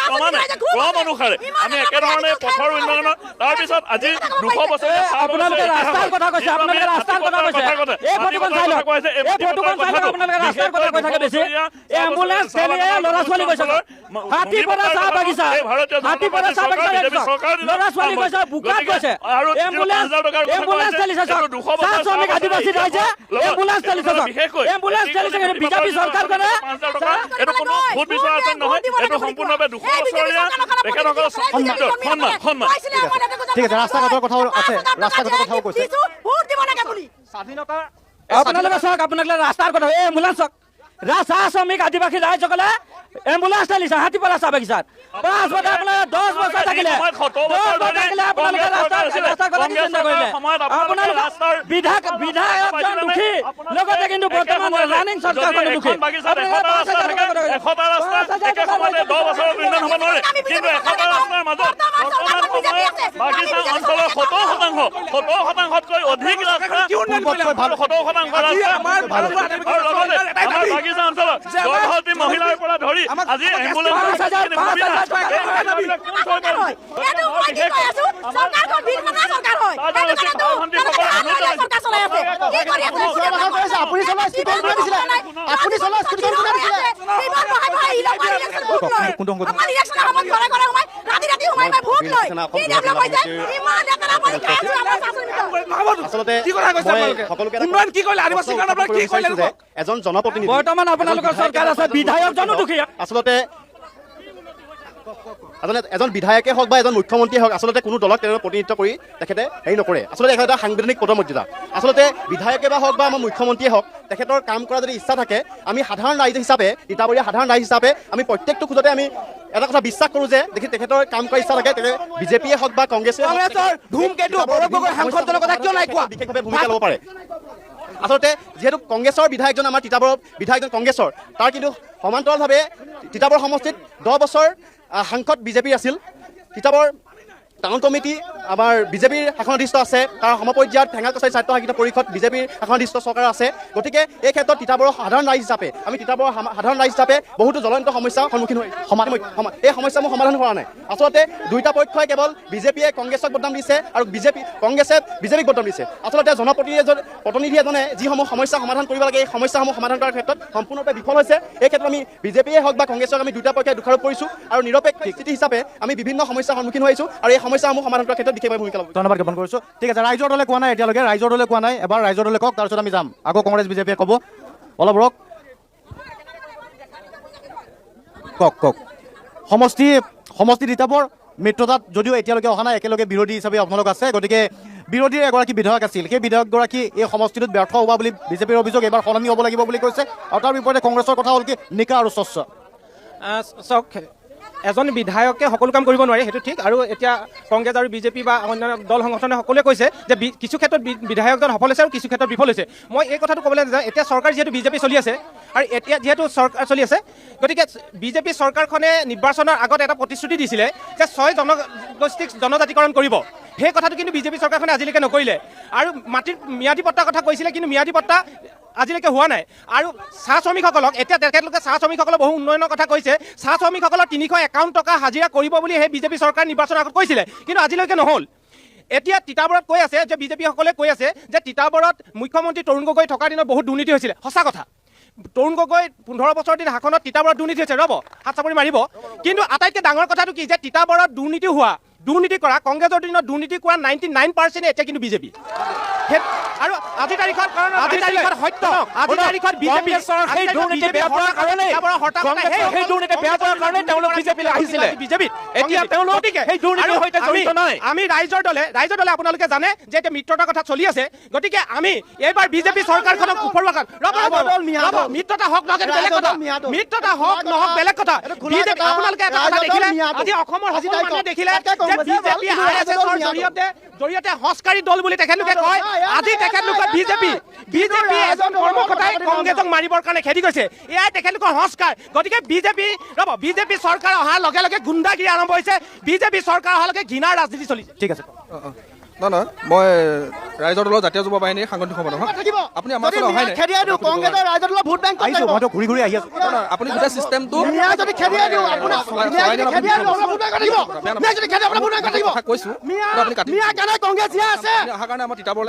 ক্ৰম অনুসাৰে আমি একেধৰণে পথৰ উন্নয়নৰ তাৰপিছত আজি 200 বছৰ আপোনালোকে ৰাস্তাৰ কথা কৈছে আপোনালোকে ৰাস্তাৰ কথা কৈছে এই ফটোখন চাই লওক এই ফটোখন চাই লওক আপোনালোকে ৰাস্তাৰ কথা কৈ থাকে বেছি এম্বুলেন্স ঠেলিয়ে ল'ৰা ছোৱালী গৈছে হাতীপৰা চাহ বাগিচা হাতীপৰা চাহ বাগিচা ল'ৰা ছোৱালী গৈছে বোকাত গৈছে এম্বুলেন্স ঠেলিছে চাহ শ্ৰমিক আদিবাসী ৰাইজে এম্বুলেন্স ঠেলিছে এম্বুলেন্স ঠেলিছে বিজেপি চৰকাৰ কৰে এইটো কোনো ভোট বিচৰা আছে নহয় এইটো সম্পূৰ্ণভাৱে 200 বছৰীয়া তেখেতসকলৰ সন্মান ঠিক আছে ৰাস্তা ঘাটৰ কথাও আছে ৰাস্তা ঘাটৰ কথাও কৈছে স্বাধীনতা আপোনালোকে চাওক আপোনালোকে ৰাস্তাৰ কথা এই এম্বুলেন্স চাওক চাহ শ্ৰমিক আদিবাসী ৰাইজসকলে এম্বুলেন্স ঠেলিছে হাতীপৰা চাহ বাগিচাত 5 বছৰ আপোনালোকে 10 বছৰ থাকিলে আপোনালোকে ৰাস্তাৰ কথা চিন্তা কৰিলে আপোনালোকৰ বিধায়কজন দুখী লগতে কিন্তু বৰ্তমান ৰানিং চৰকাৰখন দুখী এশটা ৰাস্তা একে সময়তে 10 বছৰৰ উন্নয়ন হ'ব নোৱাৰে কিন্তু এশটা ৰাস্তাৰ মাজত বৰ্তমান সময়ত বাগিচা অঞ্চলৰ 70%তকৈ অধিক ৰাস্তা 70% ৰাস্তা আৰু লগতে আমাৰ বাগিচা অঞ্চলত গৰ্ভৱতী মহিলাৰ পৰা ধৰি আজি এজন জনপ্ৰতিনিধি বৰ্তমান আপোনালোকৰ চৰকাৰ আছে বিধায়কজনো দুখী আচলতে এজন বিধায়কে হওক বা এজন মুখ্যমন্ত্ৰীয়ে হওক আচলতে কোনো দলক তেওঁ প্ৰতিনিধিত্ব কৰি তেখেতে হেৰি নকৰে আচলতে এটা সাংবিধানিক পদমৰ্যাদা আচলতে বিধায়কে বা হওক বা আমাৰ মুখ্যমন্ত্ৰীয়ে হওক তেখেতৰ কাম কৰা যদি ইচ্ছা থাকে আমি সাধাৰণ ৰাইজ হিচাপে তিতাবৰীয়া সাধাৰণ ৰাইজ হিচাপে আমি প্ৰত্যেকটো খোজতে আমি এটা কথা বিশ্বাস কৰোঁ যে দেখি তেখেতৰ কাম কৰা ইচ্ছা থাকে তেখেতে বিজেপিয়ে হওক বা কংগ্ৰেছে বিশেষভাৱে ভূমিকা ল'ব পাৰে আচলতে যিহেতু কংগ্ৰেছৰ বিধায়কজন আমাৰ তিতাবৰৰ বিধায়কজন কংগ্ৰেছৰ তাৰ কিন্তু সমান্তৰালভাৱে তিতাবৰ সমষ্টিত 10 বছৰ সাংসদ বিজেপিৰ আছিল তিতাবৰ টাউন কমিটি আমাৰ বিজেপিৰ শাসনাধীষ্ঠ আছে তাৰ সমপৰ্যায়ত ঠেঙাল কছাৰী স্বায়ত্তশাসিত পৰিষদ বিজেপিৰ শাসনাধীষ্ঠ চৰকাৰ আছে গতিকে এই ক্ষেত্ৰত তিতাবৰৰ সাধাৰণ ৰাইজ হিচাপে আমি তিতাবৰৰ সাধাৰণ ৰাইজ হিচাপে বহুতো জ্বলন্ত সমস্যাৰ সন্মুখীন হৈ এই সমস্যাসমূহ সমাধান কৰা নাই আচলতে দুয়োটা পক্ষই কেৱল বিজেপিয়ে কংগ্ৰেছক বদনাম দিছে আৰু কংগ্ৰেছে বিজেপিক বদনাম দিছে আচলতে জনপ্ৰতিনিধি এজনে যিসমূহ সমস্যা সমাধান কৰিব লাগে এই সমস্যাসমূহ সমাধান কৰাৰ ক্ষেত্ৰত সম্পূৰ্ণৰূপে বিফল হৈছে এই ক্ষেত্ৰত আমি বিজেপিয়ে হওক বা কংগ্ৰেছক আমি দুয়োটা পক্ষই দোষাৰোপ কৰিছোঁ আৰু নিৰপেক্ষ স্থিতি হিচাপে আমি বিভিন্ন সমস্যাৰ সন্মুখীন হৈছোঁ আৰু এই সমস্যাসমূহ সমাধান কৰাৰ ক্ষেত্ৰত বিশেষভাৱে ভূমিকা ল'ব ধন্যবাদ জ্ঞাপন কৰিছোঁ ঠিক আছে ৰাইজৰ দলে কোৱা নাই এতিয়ালৈকে ৰাইজৰ দলে কোৱা নাই এবাৰ ৰাইজৰ দলে কওক তাৰপিছত আমি যাম আকৌ কংগ্ৰেছ বিজেপিয়ে ক'ব অলপ ৰওক কওক সমষ্টি তিতাবৰ মিত্ৰতাত যদিও এতিয়ালৈকে অহা নাই, একেলগে বিৰোধী হিচাপে আপোনালোক আছে, গতিকে বিৰোধীৰ এগৰাকী বিধায়ক আছিল, সেই বিধায়কগৰাকী এই সমষ্টিটোত ব্যৰ্থ হোৱা বুলি বিজেপিৰ অভিযোগ, এইবাৰ সলনি হ'ব লাগিব বুলি কৈছে। আৰু তাৰ বিপৰীতে কংগ্ৰেছৰ কথা হ'ল কি নিকা আৰু স্বচ্ছ। চাওক, এজন বিধায়কে সকলো কাম কৰিব নোৱাৰে, সেইটো ঠিক। আৰু এতিয়া কংগ্ৰেছ আৰু বিজেপি বা অন্যান্য দল সংগঠনে সকলোৱে কৈছে যে কিছু ক্ষেত্ৰত বিধায়কজন সফল হৈছে আৰু কিছু ক্ষেত্ৰত বিফল হৈছে। মই এই কথাটো ক'বলৈ যাওঁ, এতিয়া চৰকাৰ যিহেতু বিজেপি চলি আছে আৰু এতিয়া যিহেতু চৰকাৰ চলি আছে, গতিকে বিজেপি চৰকাৰখনে নিৰ্বাচনৰ আগত এটা প্ৰতিশ্ৰুতি দিছিলে যে 6 জনগোষ্ঠীক জনজাতিকৰণ কৰিব। সেই কথাটো কিন্তু বিজেপি চৰকাৰখনে আজিলৈকে নকৰিলে। আৰু মাটিৰ ম্যাদী পট্টাৰ কথা কৈছিলে, কিন্তু ম্যাদী পট্টা আজিলৈকে হোৱা নাই। আৰু চাহ শ্ৰমিকসকলক এতিয়া তেখেতলোকে চাহ শ্ৰমিকসকলক বহু উন্নয়নৰ কথা কৈছে। চাহ শ্ৰমিকসকলৰ 351 টকা হাজিৰা কৰিব বুলি সেই বিজেপি চৰকাৰ নিৰ্বাচনৰ আগত কৈছিলে, কিন্তু আজিলৈকে নহ'ল। এতিয়া তিতাবৰত কৈ আছে যে বিজেপিসকলে কৈ আছে যে তিতাবৰত মুখ্যমন্ত্ৰী তৰুণ গগৈ থকাৰ দিনত বহুত দুৰ্নীতি হৈছিলে। সঁচা কথা, তৰুণ গগৈ 15 বছৰ দিন শাসনত তিতাবৰত দুৰ্নীতি হৈছে, ৰ'ব হাত চাপৰি মাৰিব। কিন্তু আটাইতকৈ ডাঙৰ কথাটো কি যে তিতাবৰত দুৰ্নীতি কৰা কংগ্ৰেছৰ দিনত দুৰ্নীতি কৰা 99% এতিয়া কিন্তু বিজেপি। আৰু আজি তাৰিখত সত্য, আজি তাৰিখত বিজেপি সেই দুৰ্নীতি বেয়া পোৱাৰ কাৰণে সেই দুৰ্নীতি বেয়া পোৱাৰ কাৰণে তেওঁলোক বিজেপিলৈ আহিছিলে। বিজেপিত এতিয়া তেওঁলোক সেই দুৰ্নীতিৰ সৈতে জড়িত নাই। আমি ৰাইজৰ দলে আপোনালোকে জানে যে এতিয়া মিত্ৰতাৰ কথা চলি আছে, গতিকে আমি এইবাৰ বিজেপি চৰকাৰখনক ওপৰুৱা মিত্ৰতা হওক নহওক বেলেগ কথা, মিত্ৰতা হওক নহওক বেলেগ কথা। বিজেপি আপোনালোকে এটা কথা দেখিলে, আজি অসমৰ সকলো মানুহে দেখিলে যে বিজেপি আৰএছএছৰ জৰিয়তে সংস্কাৰী দল বুলি তেখেতলোকে কয়। আজি তেখেতলোকৰ বিজেপি এজন কৰ্মকৰ্তাই কংগ্ৰেছক মাৰিবৰ কাৰণে খেদি গৈছে, এয়াই তেখেতলোকৰ সংস্কাৰ। গতিকে বিজেপি চৰকাৰ অহাৰ লগে লগে গুণ্ডাগিৰি আৰম্ভ হৈছে, বিজেপি চৰকাৰ অহাৰ লগে ঘৃণাৰ ৰাজনীতি চলিছে। ঠিক আছে, নহয় মই ৰাইজৰ দলৰ জাতীয় যুৱ বাহিনীৰ সাংগঠনিক সম্পাদক। আপুনি আমাৰ ওচৰত অহাই নাই, ঘূৰি ঘূৰি আহি আছো। আপুনি গোটেই চিষ্টেমটো কৈছো আপুনি কাটি অহাৰ কাৰণে আমাৰ তিতাবৰলৈ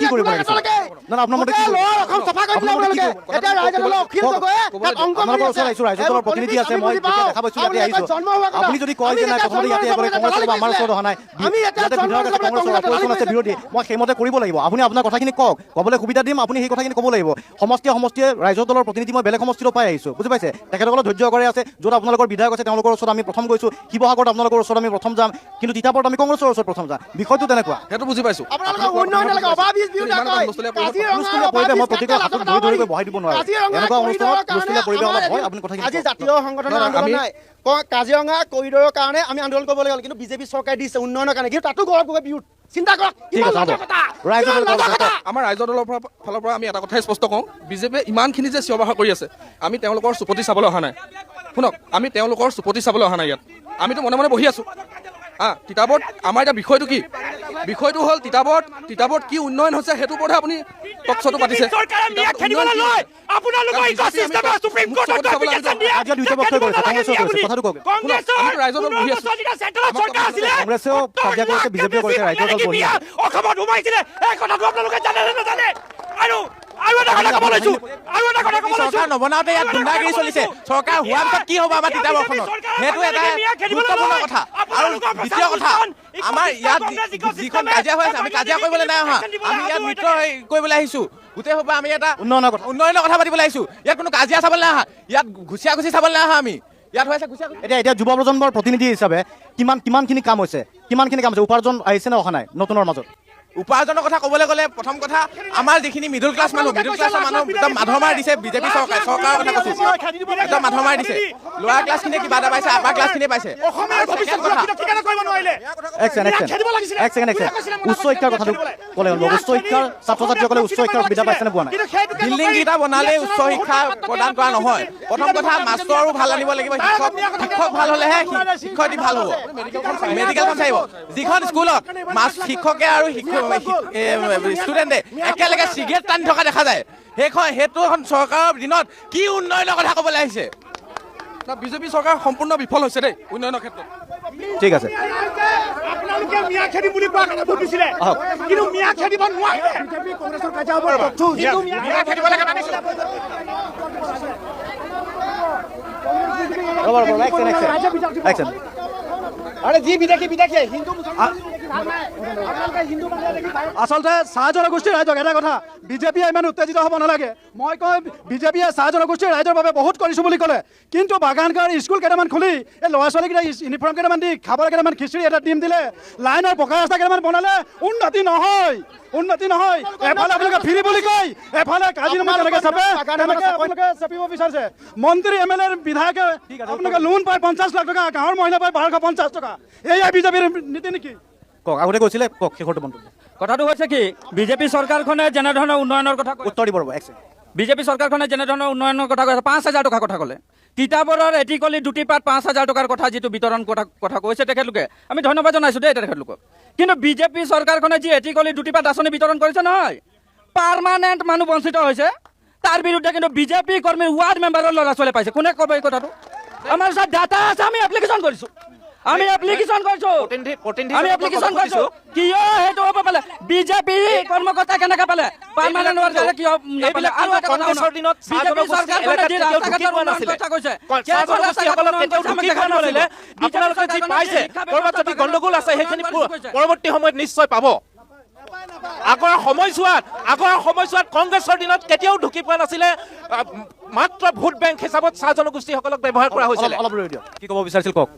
কি কৰিব লাগে? আপোনালোকৰ ওচৰত আহিছো, ৰাইজৰ দলৰ প্ৰতিনিধি আছে, মই দেখা পাইছো ইয়াতে আহিছো। আপুনি যদি কয় যে নাই প্ৰথমতে ইয়াতে আমাৰ ওচৰত অহা নাই, বিৰোধী, মই সেইমতে কৰিব লাগিব। আপুনি আপোনাৰ কথাখিনি কওক, ক'বলৈ সুবিধা দিম, আপুনি সেই কথাখিনি ক'ব লাগিব। সমষ্টিয়ে ৰাইজৰ দলৰ প্ৰতিনিধি মই বেলেগ সমষ্টিৰ পাই আহিছোঁ, বুজি পাইছে? তেখেতসকলৰ ধৈৰ্য কৰে আছে, য'ত আপোনালোকৰ বিধায়ক আছে তেওঁলোকৰ ওচৰত আমি প্ৰথম গৈছোঁ, শিৱসাগৰত আপোনালোকৰ ওচৰত আমি প্ৰথম যাম, কিন্তু তিতাবৰত আমি কংগ্ৰেছৰ ওচৰত প্ৰথম যাম। বিষয়টো তেনেকুৱা, সেইটো বুজি পাইছোঁ। মই প্ৰতিটো হাতত ধৰি ধৰি বহাই দিব নোৱাৰোঁ। এনেকুৱা অনুষ্ঠানত হুলস্থুলীয়া পৰিৱেশ অলপ হয়। আপুনি কথাখিনি আজি জাতীয় সংগঠনৰ আন্দোলন নাই, কাজিৰঙা কৰিডৰৰ কাৰণে আমি আন্দোলন কৰিব লাগিব, কিন্তু বিজেপি চৰকাৰে দিছে উন্নয়নৰ কাৰণে, কিন্তু তাতো গৌৰৱ গগৈ বিৰোধ। চিন্তা কৰক, আমাৰ ৰাইজৰ দলৰ ফালৰ পৰা আমি এটা কথাই স্পষ্ট কওঁ, বিজেপিয়ে ইমানখিনি যে চিঞৰ বাখৰ কৰি আছে, আমি তেওঁলোকৰ চুপতি চাবলৈ অহা নাই। শুনক, আমি তেওঁলোকৰ চুপতি চাবলৈ অহা নাই ইয়াত, আমিতো মনে মনে বহি আছোঁ। তিতাবৰত আমাৰ এতিয়া বিষয়টো কি? বিষয়টো হ'ল তিতাবৰত কি উন্নয়ন হৈছে সেইটোৰ ওপৰতহে আপুনি টকশ্ব'টো পাতিছে। কংগ্ৰেছেও কাজিয়া কৰিছে, বিজেপিও কৰিছে, ৰাইজৰ দল বহি আছে। অসমত সোমাইছিলে এই কথাটো আপোনালোকে জানে নে নাজানে? আৰু এটা কথা ক'ব লৈছো, চৰকাৰ নবনাওঁতে ইয়াত গুণ্ডাগিৰি চলিছে। চৰকাৰ হোৱাৰ পিছত কি হ'ব আমাৰ তিতাবৰখনত, সেইটো এটা গুৰুত্বপূৰ্ণ কথা। আৰু দ্বিতীয় কথা, আমাৰ ইয়াত যিখন কাজিয়া হৈ আছে, আমি কাজিয়া কৰিবলৈ নাই অহা, আমি ইয়াত মিত্ৰ কৰিবলৈ আহিছোঁ। গোটেই হ'ব আমি এটা উন্নয়নৰ কথা পাতিবলৈ আহিছোঁ। ইয়াত কোনো কাজিয়া চাবলৈ নাই অহা, ইয়াত ঘুচিয়া ঘুচি চাবলৈ নাই অহা। আমি ইয়াত হৈ আছে ঘুচিয়া। এতিয়া যুৱ প্ৰজন্মৰ প্ৰতিনিধি হিচাপে কিমানখিনি কাম হৈছে, উপাৰ্জন আহিছে নে অহা নাই নতুনৰ মাজত? উপাৰ্জনৰ কথা ক'বলৈ গ'লে প্ৰথম কথা, আমাৰ যিখিনি মিডল ক্লাছৰ মানুহ একদম মাধৰ মাৰি দিছে বিজেপি চৰকাৰৰ কথা কৈছোঁ, একদম মাধৰ মাৰি দিছে। লোৱাৰ ক্লাছখিনিয়ে কিবা এটা পাইছে, আপাৰ ক্লাছখিনিয়ে পাইছে। উচ্চ শিক্ষাৰ কথাটো ক'লে হ'ল, উচ্চ শিক্ষাৰ ছাত্ৰ ছাত্ৰীসকলে উচ্চ শিক্ষাৰ সুবিধা পাইছে নে পোৱা নাই? বিল্ডিং কেইটা বনালে উচ্চ শিক্ষা প্ৰদান কৰা নহয়। প্ৰথম কথা, মাষ্টৰো ভাল আনিব লাগিব, শিক্ষক ভাল হ'লেহে শিক্ষয়িত্ৰী ভাল হ'ব, মেডিকেলখন চাৰিব। যিখন স্কুলত শিক্ষকে আৰু ষ্টুডেণ্টে একেলগে চিগাৰেট টানি থকা দেখা যায়, সেইটো এখন চৰকাৰৰ দিনত কি উন্নয়নৰ কথা ক'বলৈ আহিছে? বিজেপি চৰকাৰ সম্পূৰ্ণ বিফল হৈছে দেই উন্নয়নৰ ক্ষেত্ৰত। ঠিক আছে, আপোনালোকে মিয়া খেদি বুলি কোৱা কাৰণে ভোট দিছিলে, কিন্তু মিয়া খেদিব নোৱাৰে। ৰ'ব, আৰে যি বিদেশী হিন্দু মুছলমান আচলতে চাহ জনগোষ্ঠীৰ ৰাইজক এটা কথা, বিজেপিয়ে ইমান উত্তেজিত হ'ব নালাগে। মই কওঁ বিজেপিয়ে চাহ জনগোষ্ঠীৰ ৰাইজৰ বাবে বহুত কৰিছোঁ বুলি ক'লে, কিন্তু বাগানগাঁৱৰ স্কুল কেইটামান খুলি এই ল'ৰা ছোৱালীকেইটা ইউনিফৰ্ম কেইটামান দি খাবলৈ কেইটামান খিচিৰি এটা ডিম দিলে, লাইনৰ পকা ৰাস্তা কেইটামান বনালে, উন্নতি নহয়। এফালে আপোনালোকে ফ্ৰী বুলি কয়, এফালে কাজিৰঙা কেনেকৈ চাপে তেনেকৈ আপোনালোকে চাপিব বিচাৰিছে। মন্ত্ৰী এম এল এৰ বিধায়কে আপোনালোকে লোন পায় 50 লাখ টকা, গাঁৱৰ মহিলা পায় 1250 টকা। এয়াই বিজেপিৰ নীতি নেকি? কওক, আগতে কৈছিলে, কওক শেষৰটো মন্তব্য। কথাটো হৈছে কি, বিজেপি চৰকাৰখনে যেনেধৰণৰ উন্নয়নৰ কথা উত্তৰ দিব ৰ'ব, বিজেপি চৰকাৰখনে যেনেধৰণৰ উন্নয়নৰ কথা কৈছে, 5,000 টকাৰ কথা ক'লে। তিতাবৰৰ এটিকলি দুটি পাত 5,000 টকাৰ কথা যিটো বিতৰণ কথা কৈছে তেখেতলোকে, আমি ধন্যবাদ জনাইছোঁ দেই তেখেতলোকক। কিন্তু বিজেপি চৰকাৰখনে যি এটিকলি দুটি পাত আঁচনি বিতৰণ কৰিছে নহয়, পাৰ্মানেণ্ট মানুহ বঞ্চিত হৈছে, তাৰ বিৰুদ্ধে কিন্তু বিজেপি কৰ্মীৰ ৱাৰ্ড মেম্বাৰৰ ল'ৰা ছোৱালী পাইছে। কোনে ক'ব এই কথাটো? আমাৰ ওচৰত ডাটা আছে, আমি এপ্লিকেশ্যন কৰিছোঁ। কিয় সেইটো হ'ব পালে? বিজেপি কৰ্মকৰ্তা কেনেকে পালে? গণ্ডগোল আছে সেইখিনি পৰৱৰ্তী সময়ত নিশ্চয় পাব। আগৰ সময়ছোৱাত কংগ্ৰেছৰ দিনত কেতিয়াও ঢুকি পোৱা নাছিলে, মাত্ৰ ভোট বেংক হিচাপত চাহ জনগোষ্ঠীসকলক ব্যৱহাৰ কৰা হৈছিলে। কি ক'ব বিচাৰিছিল কওক।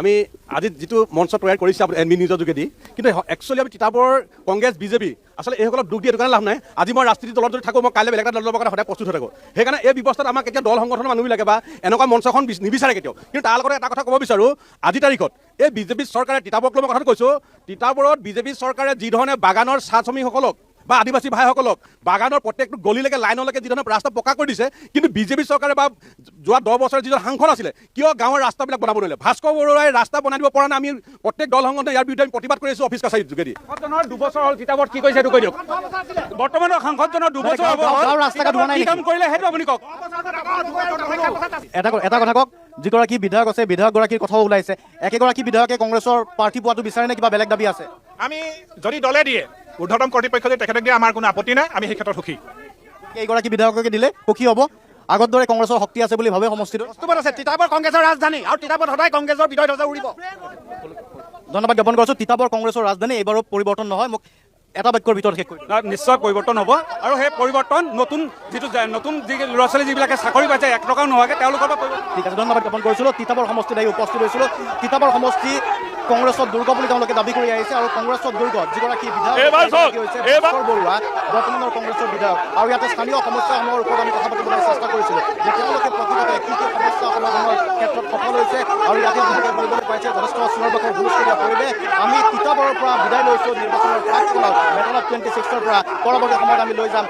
আমি আজি যিটো মঞ্চ তৈয়াৰ কৰিছে এডমিন নিউজৰ যোগেদি, কিন্তু একচুৱেলি আমি তিতাবৰ কংগ্ৰেছ বিজেপি আচলতে এইসকলক দুখ দিয়ে, এইটো কাৰণে লাভ নাই। আজি মই ৰাজনীতি দলত যদি থাকোঁ, মই কাইলৈ বেলেগ এটা দলৰ কাৰণে সদায় প্ৰস্তুত হৈ থাকোঁ। সেইকাৰণে এই ব্যৱস্থাত আমাক এতিয়া দল সংগঠনৰ মানুহবিলাকে বা এনেকুৱা মঞ্চখন নিবিচাৰে কেতিয়াও। কিন্তু তাৰ লগতে এটা কথা ক'ব বিচাৰোঁ, আজিৰ তাৰিখত এই বিজেপি চৰকাৰে তিতাবৰক লৈ মই কথাটো কৈছোঁ, তিতাবৰত বিজেপি চৰকাৰে যিধৰণে বাগানৰ চাহ শ্ৰমিকসকলক বা আদিবাসী ভাইসকলক বাগানৰ প্ৰত্যেকটো গলিলৈকে লাইনলৈকে যিধৰণে ৰাস্তা পকা কৰি দিছে, কিন্তু বিজেপি চৰকাৰে বা যোৱা 10 বছৰ যিজন সাংসদ আছিলে, কিয় গাঁৱৰ ৰাস্তাবিলাক বনাব নোৱাৰিলে? ভাস্কৰ বৰুৱাই ৰাস্তা বনাই দিব পৰা নাই। আমি প্ৰত্যেক দল সংগঠনে ইয়াৰ বিৰুদ্ধে আমি প্ৰতিবাদ কৰি আছোঁ অফিচ কাছাৰীৰ যোগেদি। 2 বছৰ হ'ল তিতাবৰত কি কৰিছে সেইটো কৈ দিয়ক। বৰ্তমানৰ সাংসদজনৰ 2 বছৰ হ'ব, কি কাম কৰিলে সেইটো আপুনি কওক। এটা কথা কওক, যিগৰাকী বিধায়ক আছে বিধায়কগৰাকীৰ কথাও ওলাইছে, একেগৰাকী বিধায়কে কংগ্ৰেছৰ প্ৰাৰ্থী পোৱাটো বিচাৰে নে কিবা বেলেগ দাবী আছে? আমি যদি দলে দিয়ে, ঊৰ্ধ্বতম কৰ্তৃপক্ষ যদি তেখেতক দিয়ে, আমাৰ কোনো আপত্তি নাই, আমি সেই ক্ষেত্ৰত সুখী। এইগৰাকী বিধায়ককে দিলে সুখী হ'ব। আগৰ দৰে কংগ্ৰেছৰ শক্তি আছে বুলি ভাবে সমষ্টিটোত? আছে তিতাবৰ কংগ্ৰেছৰ ৰাজধানী, আৰু তিতাবৰত সদায় কংগ্ৰেছৰ বিজয় ধ্বজা উৰিব। ধন্যবাদ জ্ঞাপন কৰিছোঁ। তিতাবৰ কংগ্ৰেছৰ ৰাজধানী, এইবাৰো পৰিৱৰ্তন নহয়। মোক এটা বাক্যৰ ভিতৰত শেষ কৰি নিশ্চয় পৰিৱৰ্তন হ'ব, আৰু সেই পৰিৱৰ্তন নতুন যি ল'ৰা ছোৱালী যিবিলাকে চাকৰি পাইছে 1 টকাও নোহোৱাকৈ তেওঁলোকৰ পৰা। ঠিক আছে, ধন্যবাদ জ্ঞাপন কৰিছিলোঁ। তিতাবৰ সমষ্টিত আহি উপস্থিত হৈছিলোঁ। তিতাবৰ সমষ্টি কংগ্ৰেছৰ দুৰ্গ বুলি তেওঁলোকে দাবী কৰি আহিছে, আৰু কংগ্ৰেছৰ দুৰ্গত যিগৰাকী বিধায়ক ভাস্কৰ বৰুৱা বৰ্তমানৰ কংগ্ৰেছৰ বিধায়ক, আৰু ইয়াতে স্থানীয় সমস্যাসমূহৰ ওপৰত আমি কথা পাতিবলৈ চেষ্টা কৰিছিলোঁ যে তেওঁলোকে প্ৰকৃততে কি কি সমস্যা সমাধানৰ ক্ষেত্ৰত সফল হৈছে, আৰু ইয়াতে বিশেষকৈ কৰিবলৈ পাইছে যথেষ্ট চিঞৰ বাখৰ হুলস্থুলীয়া পৰিৱেশ। আমি তিতাবৰৰ পৰা বিদায় লৈছোঁ নিৰ্বাচনৰ প্ৰাকক্ষণত মেডেল অফ 26ৰ পৰা। পৰৱৰ্তী সময়ত আমি লৈ যাম